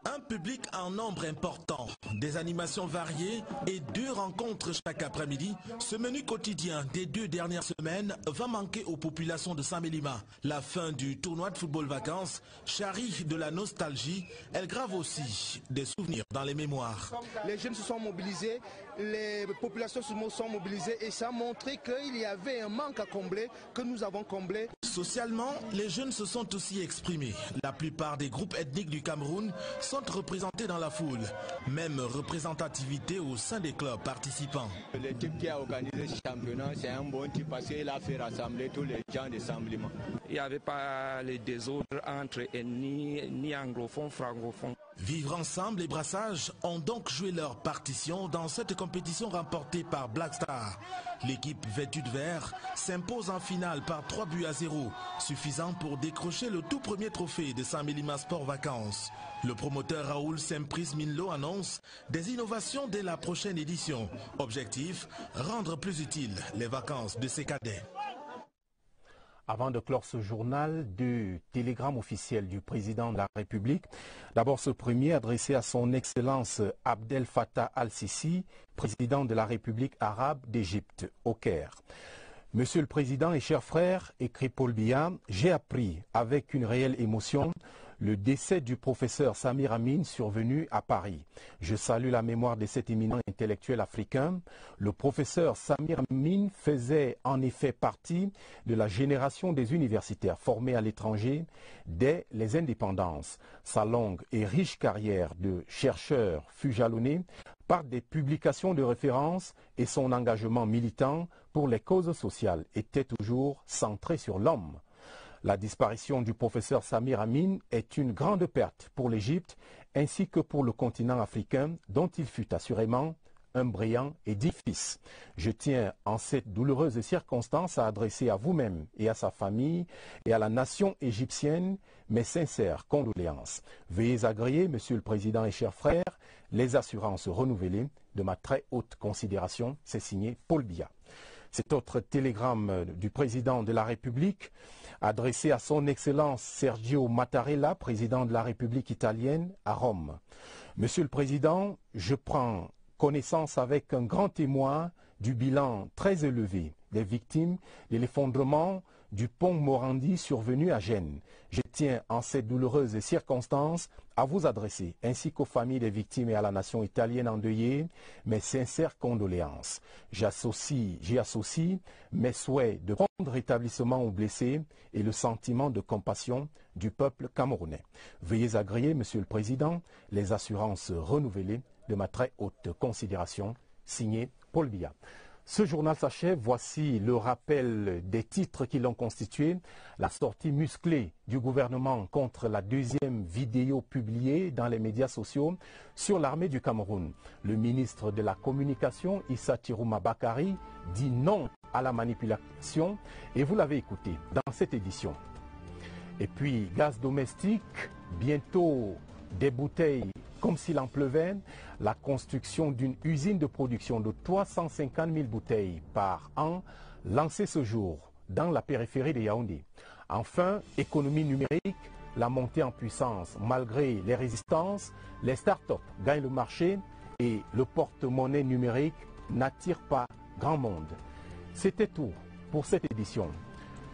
Un public en nombre important, des animations variées et 2 rencontres chaque après-midi. Ce menu quotidien des 2 dernières semaines va manquer aux populations de Saint-Mélima. La fin du tournoi de football vacances charrie de la nostalgie. Elle grave aussi des souvenirs dans les mémoires. Les jeunes se sont mobilisés, les populations se sont mobilisées et ça a montré qu'il y avait un manque à combler que nous avons comblé. Socialement, les jeunes se sont aussi exprimés. La plupart des groupes ethniques du Cameroun sont représentés dans la foule. Même représentativité au sein des clubs participants. Le type qui a organisé ce championnat, c'est un bon type parce qu'il a fait rassembler tous les gens de Saint-Mélima. Il n'y avait pas les désordres entre ethnies, ni anglophones, francophones. Vivre ensemble et brassage ont donc joué leur partition dans cette compétition remportée par Black Star. L'équipe vêtue de vert s'impose en finale par 3-0, suffisant pour décrocher le tout premier trophée de Saint-Mélima Sport Vacances. Le promoteur Raoul Saint-Pris Minlo annonce des innovations dès la prochaine édition. Objectif, rendre plus utiles les vacances de ses cadets. Avant de clore ce journal, 2 télégrammes officiels du président de la République. D'abord ce premier adressé à son Excellence Abdel Fattah al-Sisi, président de la République arabe d'Égypte, au Caire. Monsieur le Président et chers frères, écrit Paul Biya, j'ai appris avec une réelle émotion le décès du professeur Samir Amin survenu à Paris. Je salue la mémoire de cet éminent intellectuel africain. Le professeur Samir Amin faisait en effet partie de la génération des universitaires formés à l'étranger dès les indépendances. Sa longue et riche carrière de chercheur fut jalonnée par des publications de référence et son engagement militant pour les causes sociales était toujours centré sur l'homme. La disparition du professeur Samir Amin est une grande perte pour l'Égypte ainsi que pour le continent africain dont il fut assurément un brillant édifice. Je tiens en cette douloureuse circonstance à adresser à vous-même et à sa famille et à la nation égyptienne mes sincères condoléances. Veuillez agréer, Monsieur le Président et chers frères, les assurances renouvelées de ma très haute considération. C'est signé Paul Biya. Cet autre télégramme du président de la République adressé à son Excellence Sergio Mattarella, président de la République italienne, à Rome. Monsieur le Président, je prends connaissance avec un grand émoi du bilan très élevé des victimes de l'effondrement du pont Morandi survenu à Gênes. Je tiens en cette douloureuse circonstance à vous adresser, ainsi qu'aux familles des victimes et à la nation italienne endeuillée, mes sincères condoléances. J'y associe mes souhaits de prompt rétablissement aux blessés et le sentiment de compassion du peuple camerounais. Veuillez agréer, Monsieur le Président, les assurances renouvelées de ma très haute considération, signé Paul Biya. Ce journal s'achève, voici le rappel des titres qui l'ont constitué. La sortie musclée du gouvernement contre la 2e vidéo publiée dans les médias sociaux sur l'armée du Cameroun. Le ministre de la Communication, Issa Tirouma Bakari, dit non à la manipulation et vous l'avez écouté dans cette édition. Et puis, gaz domestique, bientôt des bouteilles comme s'il en pleuvait, la construction d'une usine de production de 350 000 bouteilles par an lancée ce jour dans la périphérie de Yaoundé. Enfin, économie numérique, la montée en puissance malgré les résistances, les startups gagnent le marché et le porte-monnaie numérique n'attire pas grand monde. C'était tout pour cette édition.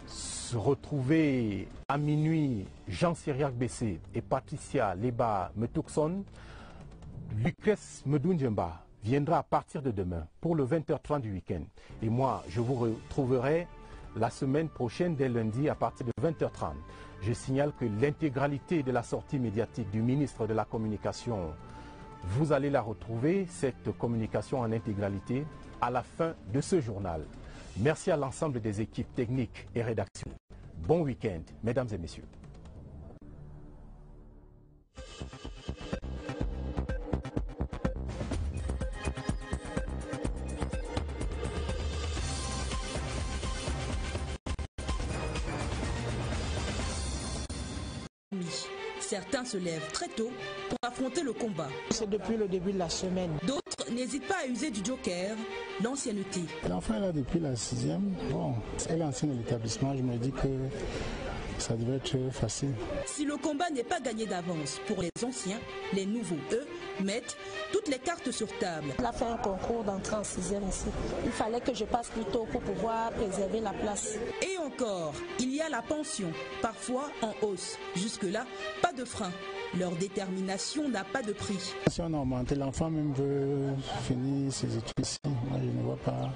Se retrouver à minuit Jean-Cyriac Bessé et Patricia Leba Metukson. Lucas Medunjemba viendra à partir de demain pour le 20h30 du week-end. Et moi, je vous retrouverai la semaine prochaine dès lundi à partir de 20h30. Je signale que l'intégralité de la sortie médiatique du ministre de la Communication, vous allez la retrouver, cette communication en intégralité, à la fin de ce journal. Merci à l'ensemble des équipes techniques et rédactions. Bon week-end, mesdames et messieurs. Certains se lèvent très tôt pour affronter le combat. C'est depuis le début de la semaine. D'autres n'hésitent pas à user du joker, l'ancienneté. L'enfant est là depuis la 6e. Bon, elle est ancienne de l'établissement. Je me dis que ça devait être facile. Si le combat n'est pas gagné d'avance pour les anciens, les nouveaux, eux, mettent toutes les cartes sur table. Il a fait un concours d'entrée en 6e ici. Il fallait que je passe plus tôt pour pouvoir préserver la place. Et encore, il y a la pension, parfois en hausse. Jusque-là, pas de frein. Leur détermination n'a pas de prix. Si on a augmenté, l'enfant même veut finir ses études ici. Moi, je ne vois pas,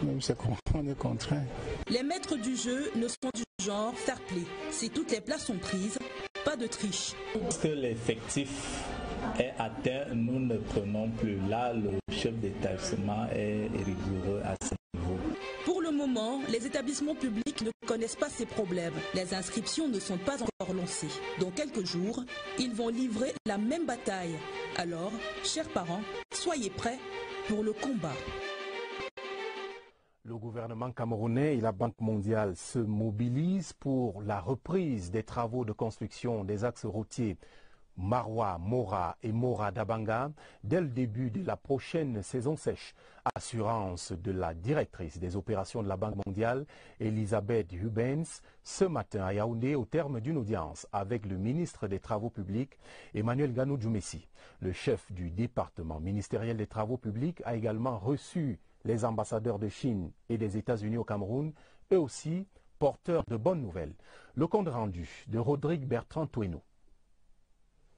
même si on est contraint. Les maîtres du jeu ne sont du genre fair play. Si toutes les places sont prises, pas de triche. Parce que l'effectif est atteint, nous ne prenons plus. Là, le chef d'établissement est rigoureux à ce niveau. Pour le moment, les établissements publics ne connaissent pas ces problèmes. Les inscriptions ne sont pas encore lancées. Dans quelques jours, ils vont livrer la même bataille. Alors, chers parents, soyez prêts pour le combat. Le gouvernement camerounais et la Banque mondiale se mobilisent pour la reprise des travaux de construction des axes routiers Maroua, Mora et Mora d'Abanga dès le début de la prochaine saison sèche. Assurance de la directrice des opérations de la Banque mondiale, Elisabeth Hubens, ce matin à Yaoundé au terme d'une audience avec le ministre des Travaux publics, Emmanuel Ganou-Djoumessi. Le chef du département ministériel des Travaux publics a également reçu les ambassadeurs de Chine et des États-Unis au Cameroun, eux aussi porteurs de bonnes nouvelles. Le compte rendu de Rodrigue Bertrand Toueno.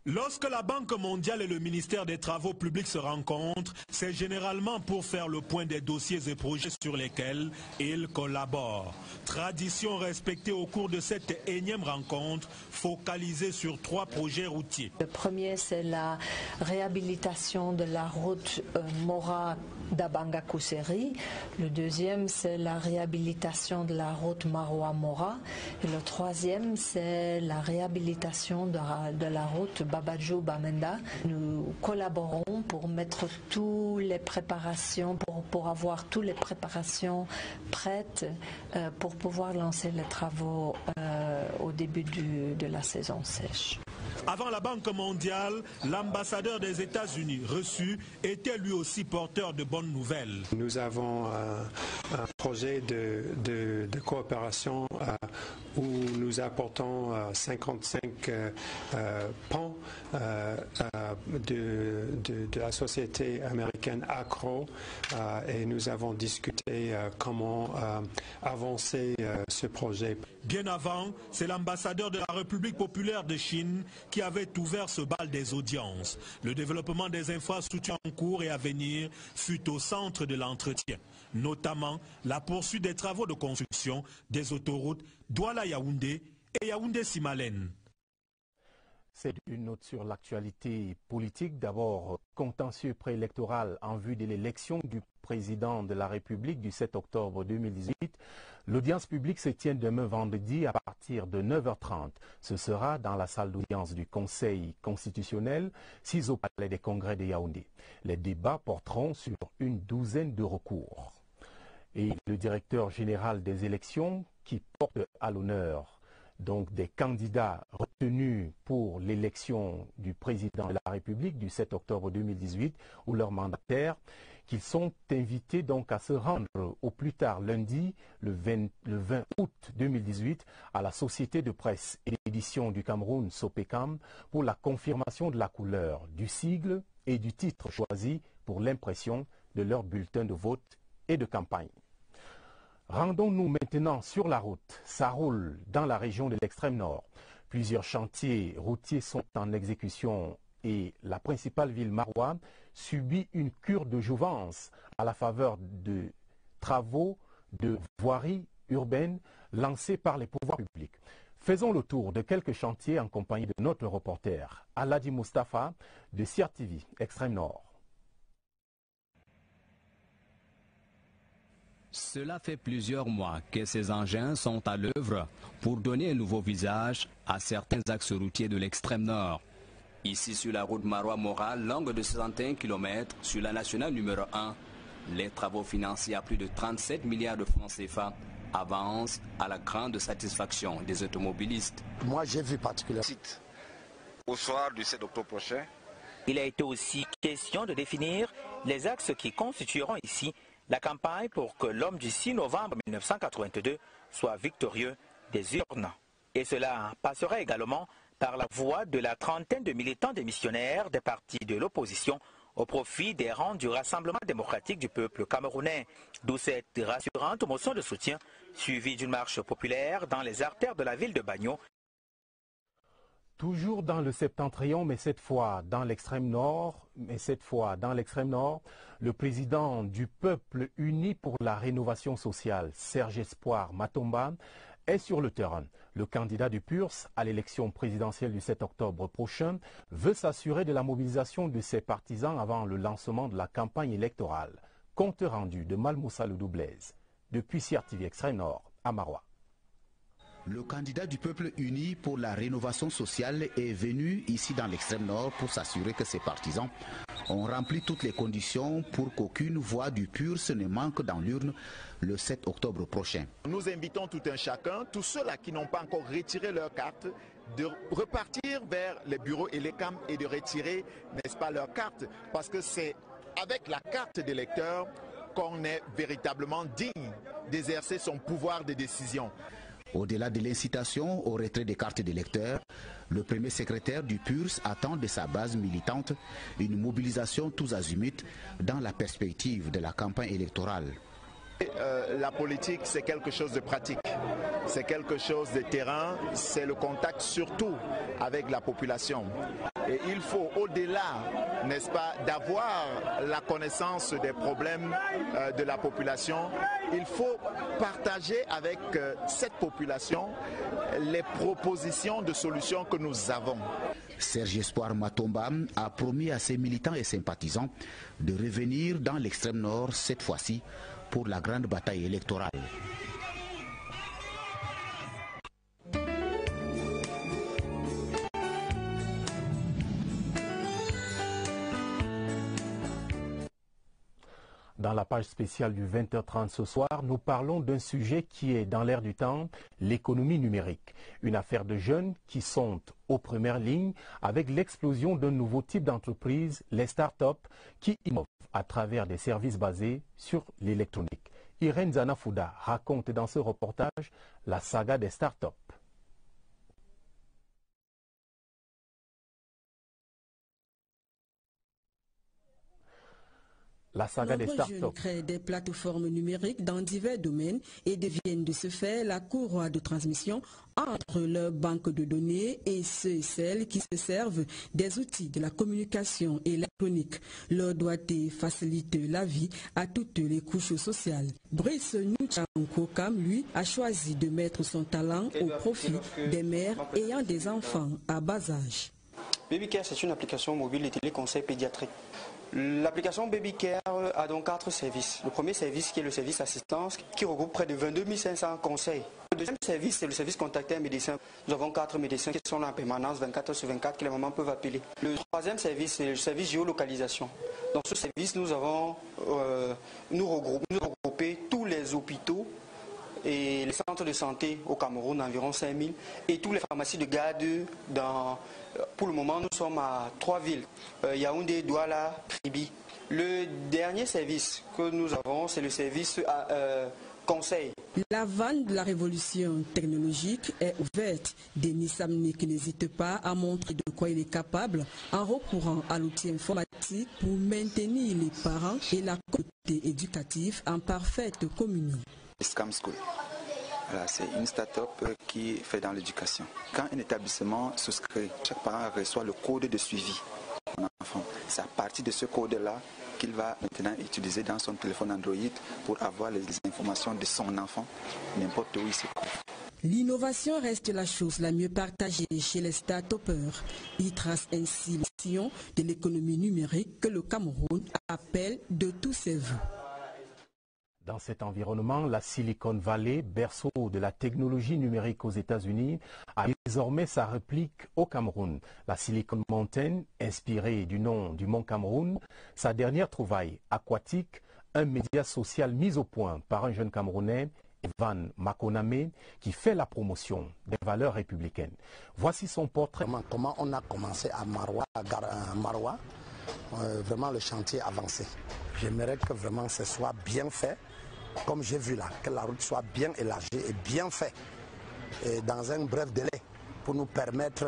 Lorsque la Banque mondiale et le ministère des Travaux publics se rencontrent, c'est généralement pour faire le point des dossiers et projets sur lesquels ils collaborent. Tradition respectée au cours de cette énième rencontre, focalisée sur 3 projets routiers. Le premier, c'est la réhabilitation de la route Mora d'Abanga-Kousseri. Le deuxième, c'est la réhabilitation de la route Maroua-Mora. Et le troisième, c'est la réhabilitation de la route Babadjo-Bamenda. Nous collaborons pour mettre toutes les préparations, pour avoir toutes les préparations prêtes pour pouvoir lancer les travaux au début de la saison sèche. Avant la Banque mondiale, l'ambassadeur des États-Unis reçu était lui aussi porteur de bonnes nouvelles. Nous avons un projet de coopération où nous apportons 55 pans de la société américaine Acro et nous avons discuté comment avancer ce projet. Bien avant, c'est l'ambassadeur de la République populaire de Chine qui avait ouvert ce bal des audiences. Le développement des infrastructures en cours et à venir fut au centre de l'entretien, notamment la poursuite des travaux de construction des autoroutes Douala-Yaoundé et Yaoundé-Simalène. C'est une note sur l'actualité politique. D'abord, contentieux préélectoral en vue de l'élection du président de la République du 7 octobre 2018. L'audience publique se tient demain vendredi à partir de 9h30. Ce sera dans la salle d'audience du Conseil constitutionnel, 6 au Palais des Congrès de Yaoundé. Les débats porteront sur une douzaine de recours. Et le directeur général des élections qui porte à l'honneur donc des candidats retenus pour l'élection du président de la République du 7 octobre 2018 ou leurs mandataires, qu'ils sont invités donc à se rendre au plus tard lundi, le 20 août 2018, à la Société de presse et d'édition du Cameroun, SOPECAM, pour la confirmation de la couleur, du sigle et du titre choisi pour l'impression de leur bulletin de vote et de campagne. Rendons-nous maintenant sur la route. Ça roule dans la région de l'extrême nord. Plusieurs chantiers routiers sont en exécution et la principale ville Maroua subit une cure de jouvence à la faveur de travaux de voirie urbaine lancés par les pouvoirs publics. Faisons le tour de quelques chantiers en compagnie de notre reporter Aladi Mustafa de CIR TV, extrême nord. Cela fait plusieurs mois que ces engins sont à l'œuvre pour donner un nouveau visage à certains axes routiers de l'extrême nord. Ici sur la route Maroua-Mora, longue de 61 km, sur la nationale numéro 1, les travaux financiers à plus de 37 milliards de francs CFA avancent à la grande satisfaction des automobilistes. Moi j'ai vu particulièrement au soir du 7 octobre prochain. Il a été aussi question de définir les axes qui constitueront ici la campagne pour que l'homme du 6 novembre 1982 soit victorieux des urnes. Et cela passera également par la voix de la trentaine de militants démissionnaires des partis de l'opposition au profit des rangs du Rassemblement démocratique du peuple camerounais. D'où cette rassurante motion de soutien suivie d'une marche populaire dans les artères de la ville de Bagno. Toujours dans le septentrion, mais cette fois dans l'extrême nord, le président du Peuple uni pour la rénovation sociale, Serge Espoir Matomba, est sur le terrain. Le candidat du PURS à l'élection présidentielle du 7 octobre prochain veut s'assurer de la mobilisation de ses partisans avant le lancement de la campagne électorale. Compte rendu de Malmoussa Ledoublez, depuis CRTV Extrême Nord à Marois. Le candidat du Peuple uni pour la rénovation sociale est venu ici dans l'extrême nord pour s'assurer que ses partisans ont rempli toutes les conditions pour qu'aucune voix du PURS ne manque dans l'urne le 7 octobre prochain. Nous invitons tout un chacun, tous ceux-là qui n'ont pas encore retiré leur carte, de repartir vers les bureaux Elecam et de retirer, n'est-ce pas, leur carte, parce que c'est avec la carte d'électeur qu'on est véritablement digne d'exercer son pouvoir de décision. Au-delà de l'incitation au retrait des cartes d'électeurs, le premier secrétaire du PURS attend de sa base militante une mobilisation tous azimuts dans la perspective de la campagne électorale. La politique, c'est quelque chose de pratique, c'est quelque chose de terrain, c'est le contact surtout avec la population. Et il faut, au-delà, n'est-ce pas, d'avoir la connaissance des problèmes de la population, il faut partager avec cette population les propositions de solutions que nous avons. Serge Espoir Matomba a promis à ses militants et sympathisants de revenir dans l'extrême nord cette fois-ci pour la grande bataille électorale. Dans la page spéciale du 20h30 ce soir, nous parlons d'un sujet qui est dans l'air du temps, l'économie numérique. Une affaire de jeunes qui sont aux premières lignes avec l'explosion d'un nouveau type d'entreprise, les start-up, qui innovent à travers des services basés sur l'électronique. Irène Zanafouda raconte dans ce reportage la saga des start-up. La saga des start-up. Jeunes créent des plateformes numériques dans divers domaines et deviennent de ce fait la courroie de transmission entre leurs banques de données et ceux et celles qui se servent des outils de la communication électronique. Leur doigté facilite la vie à toutes les couches sociales. Brice Nuchankokam, lui, a choisi de mettre son talent au profit des mères ayant des enfants à bas âge. BabyCare, c'est une application mobile de téléconseil pédiatrique. L'application BabyCare a donc 4 services. Le premier service qui est le service assistance qui regroupe près de 22 500 conseils. Le deuxième service, c'est le service contacter un médecin. Nous avons 4 médecins qui sont là en permanence 24 heures sur 24 que les mamans peuvent appeler. Le troisième service, c'est le service géolocalisation. Dans ce service, nous avons regroupé tous les hôpitaux et les centres de santé au Cameroun, environ 5000, et toutes les pharmacies de garde pour le moment, nous sommes à 3 villes, Yaoundé, Douala, Kribi. Le dernier service que nous avons, c'est le service conseil. La vanne de la révolution technologique est ouverte. Denis Samnik n'hésite pas à montrer de quoi il est capable en recourant à l'outil informatique pour maintenir les parents et la communauté éducative en parfaite communion. Scam School. C'est une start-up qui fait dans l'éducation. Quand un établissement souscrit, chaque parent reçoit le code de suivi de son enfant. C'est à partir de ce code-là qu'il va maintenant utiliser dans son téléphone Android pour avoir les informations de son enfant, n'importe où il se trouve. L'innovation reste la chose la mieux partagée chez les start-upers. Il trace ainsi l'vision de l'économie numérique que le Cameroun appelle de tous ses vœux. Dans cet environnement, la Silicon Valley, berceau de la technologie numérique aux États-Unis, a désormais sa réplique au Cameroun. La Silicon Mountain, inspirée du nom du mont Cameroun, sa dernière trouvaille aquatique, un média social mis au point par un jeune Camerounais, Evan Makoname, qui fait la promotion des valeurs républicaines. Voici son portrait. Comment on a commencé à Marois, vraiment le chantier avancé. J'aimerais que vraiment ce soit bien fait. Comme j'ai vu là, que la route soit bien élargie et bien faite. dans un bref délai pour nous permettre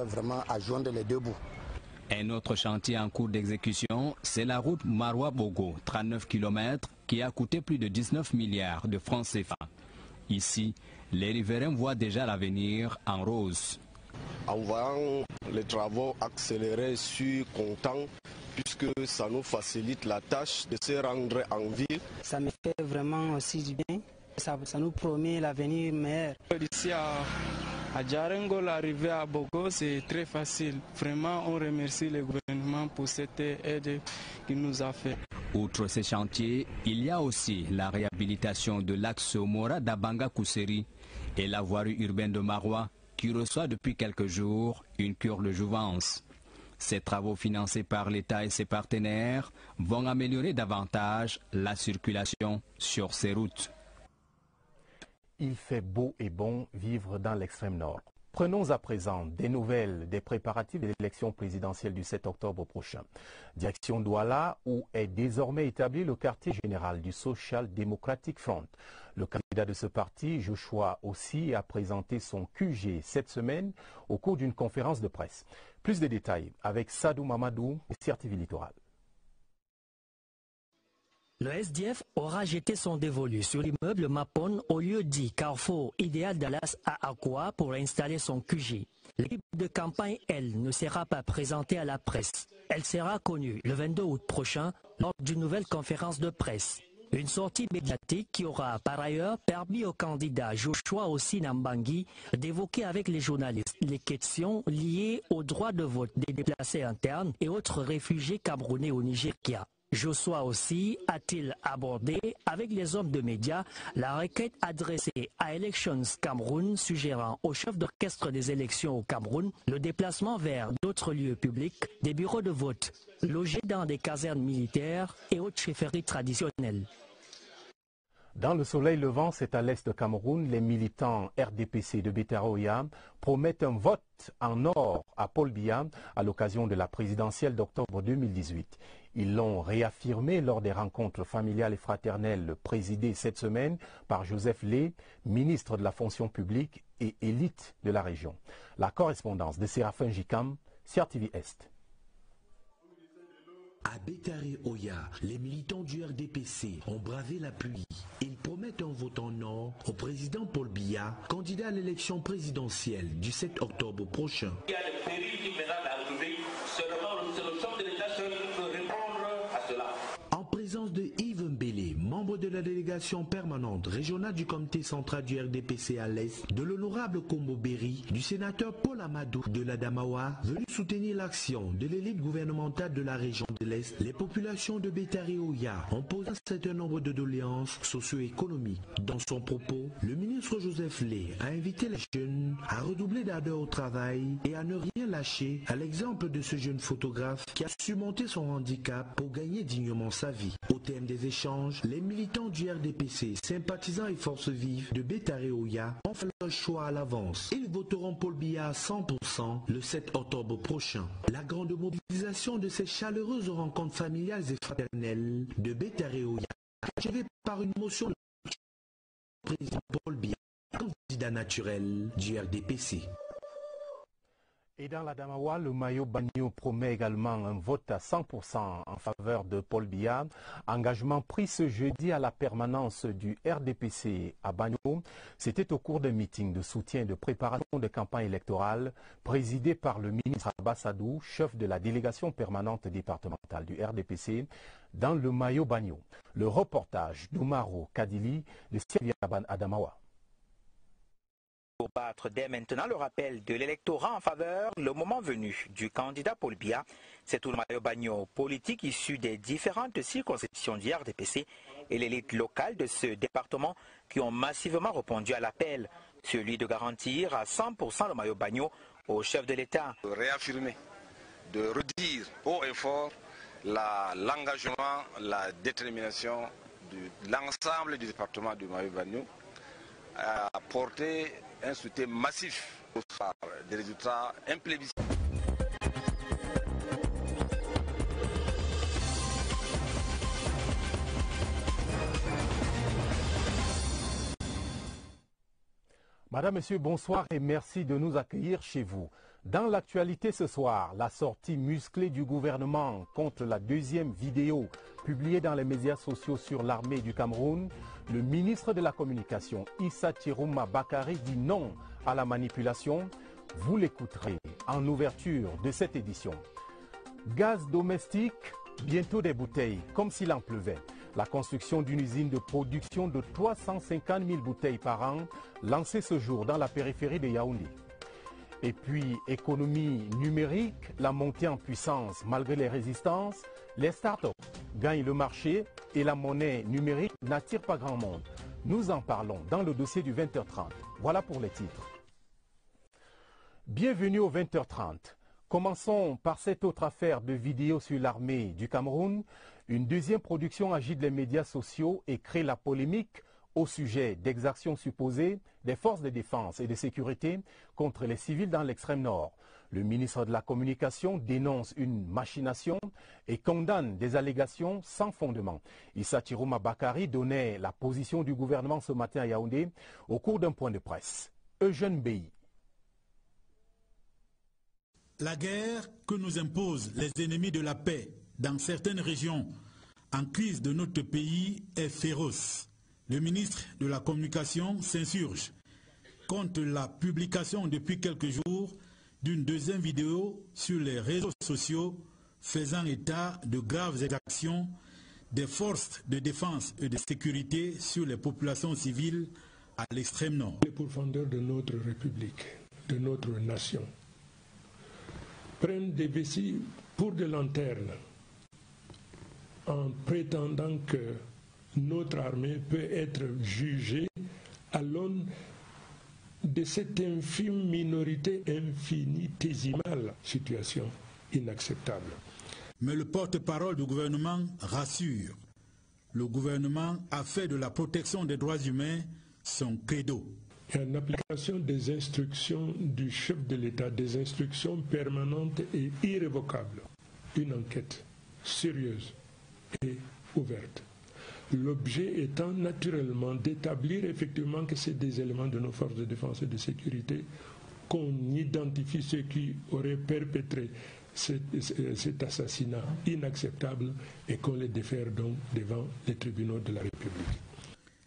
vraiment à joindre les deux bouts. Un autre chantier en cours d'exécution, c'est la route Maroua-Bogo, 39 km, qui a coûté plus de 19 milliards de francs CFA. Ici, les riverains voient déjà l'avenir en rose. En voyant les travaux accélérés, je suis content puisque ça nous facilite la tâche de se rendre en ville. Ça me fait vraiment aussi du bien. Ça nous promet l'avenir meilleur. D'ici à Djarengo, l'arrivée à Bogo, c'est très facile. Vraiment, on remercie le gouvernement pour cette aide qu'il nous a fait. Outre ces chantiers, il y a aussi la réhabilitation de l'axe Mora d'Abanga Kousseri et la voirie urbaine de Maroua qui reçoit depuis quelques jours une cure de jouvence. Ces travaux financés par l'État et ses partenaires vont améliorer davantage la circulation sur ces routes. Il fait beau et bon vivre dans l'extrême nord. Prenons à présent des nouvelles des préparatifs de l'élection présidentielle du 7 octobre prochain. Direction Douala, où est désormais établi le quartier général du Social Democratic Front. Le candidat de ce parti, Joshua aussi, a présenté son QG cette semaine au cours d'une conférence de presse. Plus de détails avec Sadou Mamadou et CRTV Littoral. Le SDF aura jeté son dévolu sur l'immeuble Mapon au lieu dit Carrefour Idéal Dallas à Akwa pour installer son QG. L'équipe de campagne, elle, ne sera pas présentée à la presse. Elle sera connue le 22 août prochain lors d'une nouvelle conférence de presse. Une sortie médiatique qui aura par ailleurs permis au candidat Joshua Ossi Nambangi d'évoquer avec les journalistes les questions liées au droit de vote des déplacés internes et autres réfugiés camerounais au Nigeria. Joshua aussi a-t-il abordé avec les hommes de médias la requête adressée à Elections Cameroun suggérant au chef d'orchestre des élections au Cameroun le déplacement vers d'autres lieux publics, des bureaux de vote, logés dans des casernes militaires et autres chefferies traditionnelles. Dans le soleil levant, c'est à l'est de Cameroun, les militants RDPC de Betaroya promettent un vote en or à Paul Biya à l'occasion de la présidentielle d'octobre 2018. Ils l'ont réaffirmé lors des rencontres familiales et fraternelles présidées cette semaine par Joseph Lé, ministre de la fonction publique et élite de la région. La correspondance de Séraphin Jikam, CRTV Est. À Betare-Oya, les militants du RDPC ont bravé la pluie. Ils promettent un vote en or au président Paul Biya, candidat à l'élection présidentielle du 7 octobre prochain. Il y a le péril qui mènera la République, seulement c'est le chef de l'État qui peut répondre à cela. En présence de Yves Mbélé, membre de la délégation permanente régionale du comité central du RDPC à l'Est, de l'honorable Kombo Berry, du sénateur Paul Amadou de l'Adamawa, venu soutenir l'action de l'élite gouvernementale de la région de l'Est, les populations de Betare-Oya ont posé un certain nombre de doléances socio-économiques. Dans son propos, le ministre Joseph Lé a invité les jeunes à redoubler d'ardeur au travail et à ne rien lâcher, à l'exemple de ce jeune photographe qui a surmonté son handicap pour gagner dignement sa vie. Au terme des échanges, les militants du RDPC, sympathisants et forces vives de Betare-Oya ont fait leur choix à l'avance. Ils voteront Paul Biya à 100% le 7 octobre prochain. La grande mobilisation de ces chaleureuses rencontres familiales et fraternelles de Betare-Oya, achevée par une motion de président Paul Biya, candidat naturel du RDPC. Et dans l'Adamawa, le Mayo Bagno promet également un vote à 100% en faveur de Paul Biya. Engagement pris ce jeudi à la permanence du RDPC à Bagno. C'était au cours d'un meeting de soutien et de préparation de campagne électorale présidé par le ministre Abbas Adou, chef de la délégation permanente départementale du RDPC dans le Mayo Bagno. Le reportage d'Oumaro Kadili de Sierra Adamawa. Pour battre dès maintenant le rappel de l'électorat en faveur, le moment venu, du candidat Paul Biya, c'est tout le maillot bagno politique issu des différentes circonscriptions du RDPC et l'élite locale de ce département qui ont massivement répondu à l'appel, celui de garantir à 100% le maillot bagno au chef de l'État. De réaffirmer, de redire haut et fort l'engagement, la détermination de l'ensemble du département du maillot bagno à porter un soutien massif par des résultats implébiscibles. Madame, Monsieur, bonsoir et merci de nous accueillir chez vous. Dans l'actualité ce soir, la sortie musclée du gouvernement contre la deuxième vidéo publiée dans les médias sociaux sur l'armée du Cameroun. Le ministre de la Communication, Issa Tiruma Bakari, dit non à la manipulation. Vous l'écouterez en ouverture de cette édition. Gaz domestique, bientôt des bouteilles, comme s'il en pleuvait. La construction d'une usine de production de 350 000 bouteilles par an, lancée ce jour dans la périphérie de Yaoundé. Et puis, économie numérique, la montée en puissance malgré les résistances, les startups gagnent le marché et la monnaie numérique n'attire pas grand monde. Nous en parlons dans le dossier du 20h30. Voilà pour les titres. Bienvenue au 20h30. Commençons par cette autre affaire de vidéo sur l'armée du Cameroun. Une deuxième production agite les médias sociaux et crée la polémique au sujet d'exactions supposées des forces de défense et de sécurité contre les civils dans l'extrême nord. Le ministre de la Communication dénonce une machination et condamne des allégations sans fondement. Issa Tiruma Bakari donnait la position du gouvernement ce matin à Yaoundé au cours d'un point de presse. Eugène Bey. La guerre que nous imposent les ennemis de la paix dans certaines régions en crise de notre pays est féroce. Le ministre de la Communication s'insurge contre la publication depuis quelques jours d'une deuxième vidéo sur les réseaux sociaux faisant état de graves exactions des forces de défense et de sécurité sur les populations civiles à l'extrême nord. Les pourfendeurs de notre République, de notre nation, prennent des vessies pour des lanternes en prétendant que notre armée peut être jugée à l'aune de cette infime minorité infinitésimale, situation inacceptable. Mais le porte-parole du gouvernement rassure. Le gouvernement a fait de la protection des droits humains son credo. En application des instructions du chef de l'État, des instructions permanentes et irrévocables, une enquête sérieuse et ouverte. L'objet étant naturellement d'établir effectivement que c'est des éléments de nos forces de défense et de sécurité, qu'on identifie ceux qui auraient perpétré cet assassinat inacceptable et qu'on les défère donc devant les tribunaux de la République.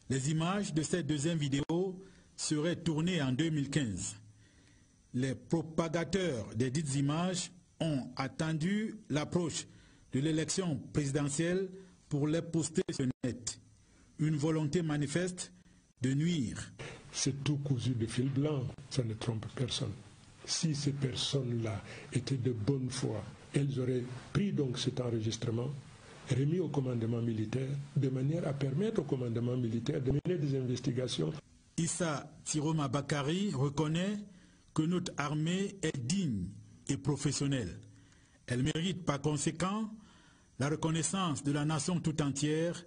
Les images de cette deuxième vidéo seraient tournées en 2015. Les propagateurs des dites images ont attendu l'approche de l'élection présidentielle pour les poster sur net. Une volonté manifeste de nuire. C'est tout cousu de fil blanc, ça ne trompe personne. Si ces personnes-là étaient de bonne foi, elles auraient pris donc cet enregistrement, remis au commandement militaire, de manière à permettre au commandement militaire de mener des investigations. Issa Tiruma Bakari reconnaît que notre armée est digne et professionnelle. Elle mérite par conséquent la reconnaissance de la nation tout entière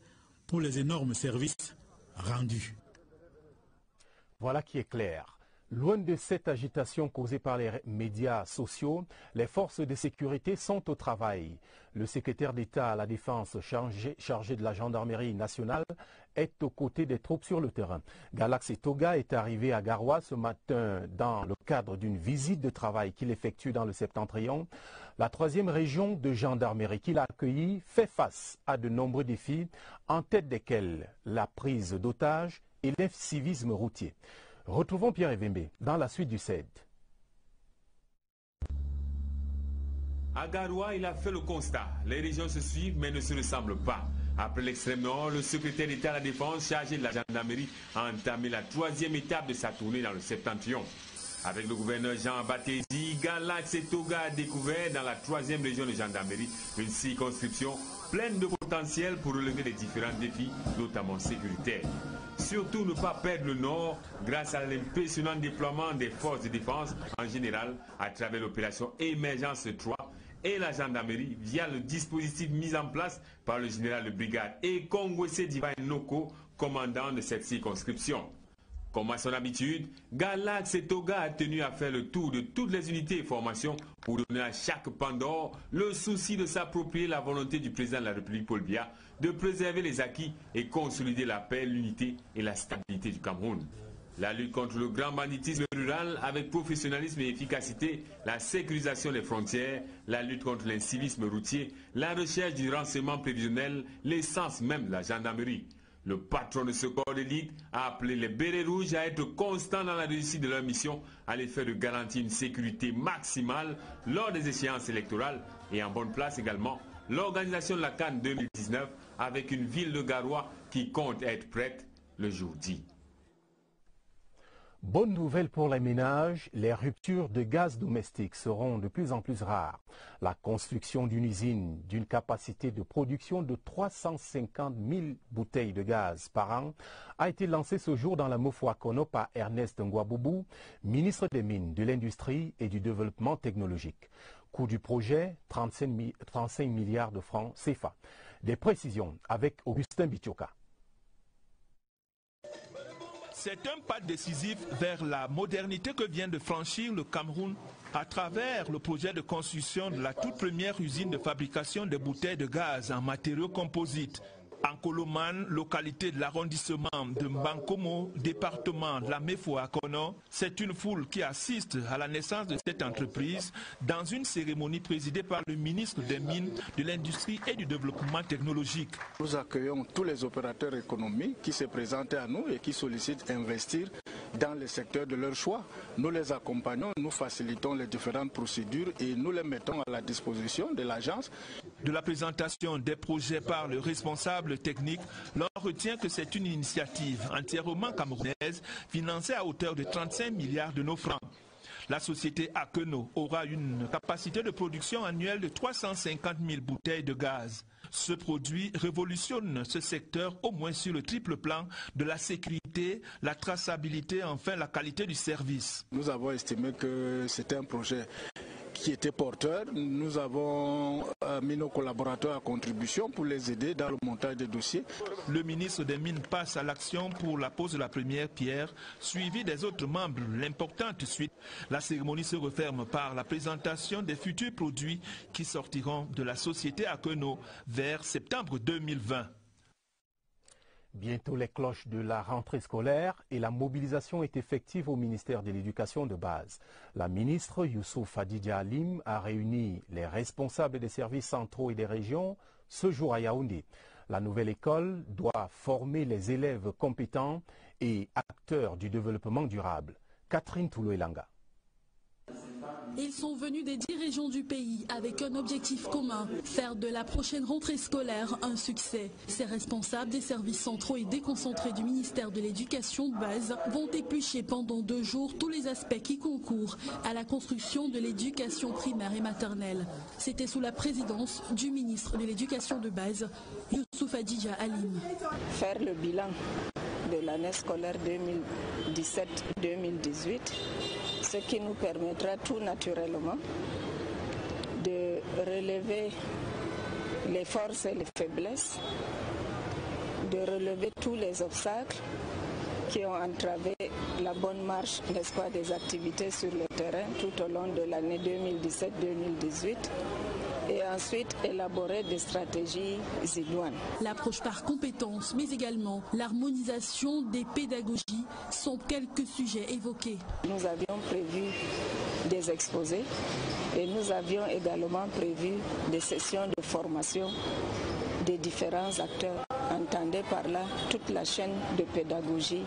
pour les énormes services rendus. Voilà qui est clair. Loin de cette agitation causée par les médias sociaux, les forces de sécurité sont au travail. Le secrétaire d'État à la Défense chargé de la gendarmerie nationale est aux côtés des troupes sur le terrain. Galax Etoga est arrivé à Garoua ce matin dans le cadre d'une visite de travail qu'il effectue dans le Septentrion. La troisième région de gendarmerie qu'il a accueillie fait face à de nombreux défis, en tête desquels la prise d'otages et l'incivisme routier. Retrouvons Pierre Evembe dans la suite du CED. À Garoua, il a fait le constat. Les régions se suivent mais ne se ressemblent pas. Après l'extrême nord, le secrétaire d'État à la Défense chargé de la gendarmerie a entamé la troisième étape de sa tournée dans le Septentrion. Avec le gouverneur Jean Batési, Galax Etoga a découvert dans la troisième région de gendarmerie une circonscription pleine de potentiel pour relever les différents défis, notamment sécuritaires. Surtout ne pas perdre le nord grâce à l'impressionnant déploiement des forces de défense en général à travers l'opération Émergence 3 et la gendarmerie via le dispositif mis en place par le général de brigade Ekongwese Divine Noko, commandant de cette circonscription. Comme à son habitude, Galax Etoga a tenu à faire le tour de toutes les unités et formations pour donner à chaque Pandore le souci de s'approprier la volonté du président de la République Paul Biya de préserver les acquis et consolider la paix, l'unité et la stabilité du Cameroun. La lutte contre le grand banditisme rural avec professionnalisme et efficacité, la sécurisation des frontières, la lutte contre l'incivisme routier, la recherche du renseignement prévisionnel, l'essence même de la gendarmerie. Le patron de ce corps d'élite a appelé les bérets rouges à être constants dans la réussite de leur mission à l'effet de garantir une sécurité maximale lors des échéances électorales et en bonne place également l'organisation de la CAN 2019 avec une ville de Garoua qui compte être prête le jour dit. Bonne nouvelle pour les ménages, les ruptures de gaz domestique seront de plus en plus rares. La construction d'une usine d'une capacité de production de 350 000 bouteilles de gaz par an a été lancée ce jour dans la Mofouakono par Ernest Ngouaboubou, ministre des Mines, de l'Industrie et du Développement technologique. Coût du projet, 35 milliards de francs CFA. Des précisions avec Augustin Bitioka. C'est un pas décisif vers la modernité que vient de franchir le Cameroun à travers le projet de construction de la toute première usine de fabrication de bouteilles de gaz en matériaux composites. En Kolomane, localité de l'arrondissement de Mbankomo, département de la Mefouakono, c'est une foule qui assiste à la naissance de cette entreprise dans une cérémonie présidée par le ministre des Mines, de l'Industrie et du Développement technologique. Nous accueillons tous les opérateurs économiques qui se présentent à nous et qui sollicitent investir dans les secteurs de leur choix. Nous les accompagnons, nous facilitons les différentes procédures et nous les mettons à la disposition de l'agence. De la présentation des projets par le responsable technique, l'on retient que c'est une initiative entièrement camerounaise financée à hauteur de 35 milliards de nos francs. La société Akeno aura une capacité de production annuelle de 350 000 bouteilles de gaz. Ce produit révolutionne ce secteur au moins sur le triple plan de la sécurité, la traçabilité, enfin la qualité du service. Nous avons estimé que c'était un projet qui était porteur. Nous avons mis nos collaborateurs à contribution pour les aider dans le montage des dossiers. Le ministre des Mines passe à l'action pour la pose de la première pierre, suivi des autres membres. L'importante suite, la cérémonie se referme par la présentation des futurs produits qui sortiront de la société Akeno vers septembre 2020. Bientôt les cloches de la rentrée scolaire et la mobilisation est effective au ministère de l'Éducation de base. La ministre Youssouf Hadidja Alim a réuni les responsables des services centraux et des régions ce jour à Yaoundé. La nouvelle école doit former les élèves compétents et acteurs du développement durable. Catherine Toulouelanga. Ils sont venus des 10 régions du pays avec un objectif commun, faire de la prochaine rentrée scolaire un succès. Ces responsables des services centraux et déconcentrés du ministère de l'Éducation de base vont éplucher pendant 2 jours tous les aspects qui concourent à la construction de l'éducation primaire et maternelle. C'était sous la présidence du ministre de l'Éducation de base, Youssouf Hadidja Alim. Faire le bilan de l'année scolaire 2017-2018, ce qui nous permettra tout naturellement de relever les forces et les faiblesses, de relever tous les obstacles qui ont entravé la bonne marche, n'est-ce pas, des activités sur le terrain tout au long de l'année 2017-2018. Et ensuite élaborer des stratégies idoines. L'approche par compétences, mais également l'harmonisation des pédagogies sont quelques sujets évoqués. Nous avions prévu des exposés et nous avions également prévu des sessions de formation des différents acteurs. Entendez par là toute la chaîne de pédagogie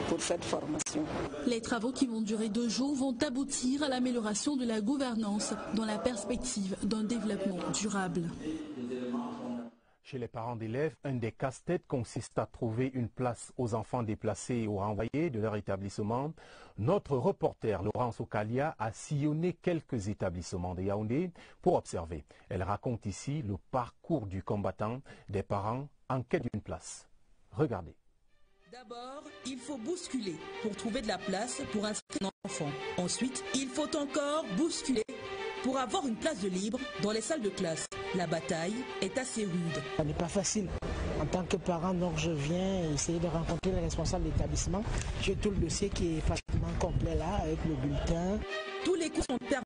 pour cette formation. Les travaux qui vont durer 2 jours vont aboutir à l'amélioration de la gouvernance dans la perspective d'un développement durable. Chez les parents d'élèves, un des casse-têtes consiste à trouver une place aux enfants déplacés ou renvoyés de leur établissement. Notre reporter Laurence Okalia a sillonné quelques établissements de Yaoundé pour observer. Elle raconte ici le parcours du combattant des parents en quête d'une place. Regardez. D'abord, il faut bousculer pour trouver de la place pour inscrire un enfant. Ensuite, il faut encore bousculer pour avoir une place de libre dans les salles de classe. La bataille est assez rude. Ce n'est pas facile. En tant que parent, donc je viens essayer de rencontrer les responsables d'établissement. J'ai tout le dossier qui est pratiquement complet là, avec le bulletin. Tous les cours sont terminés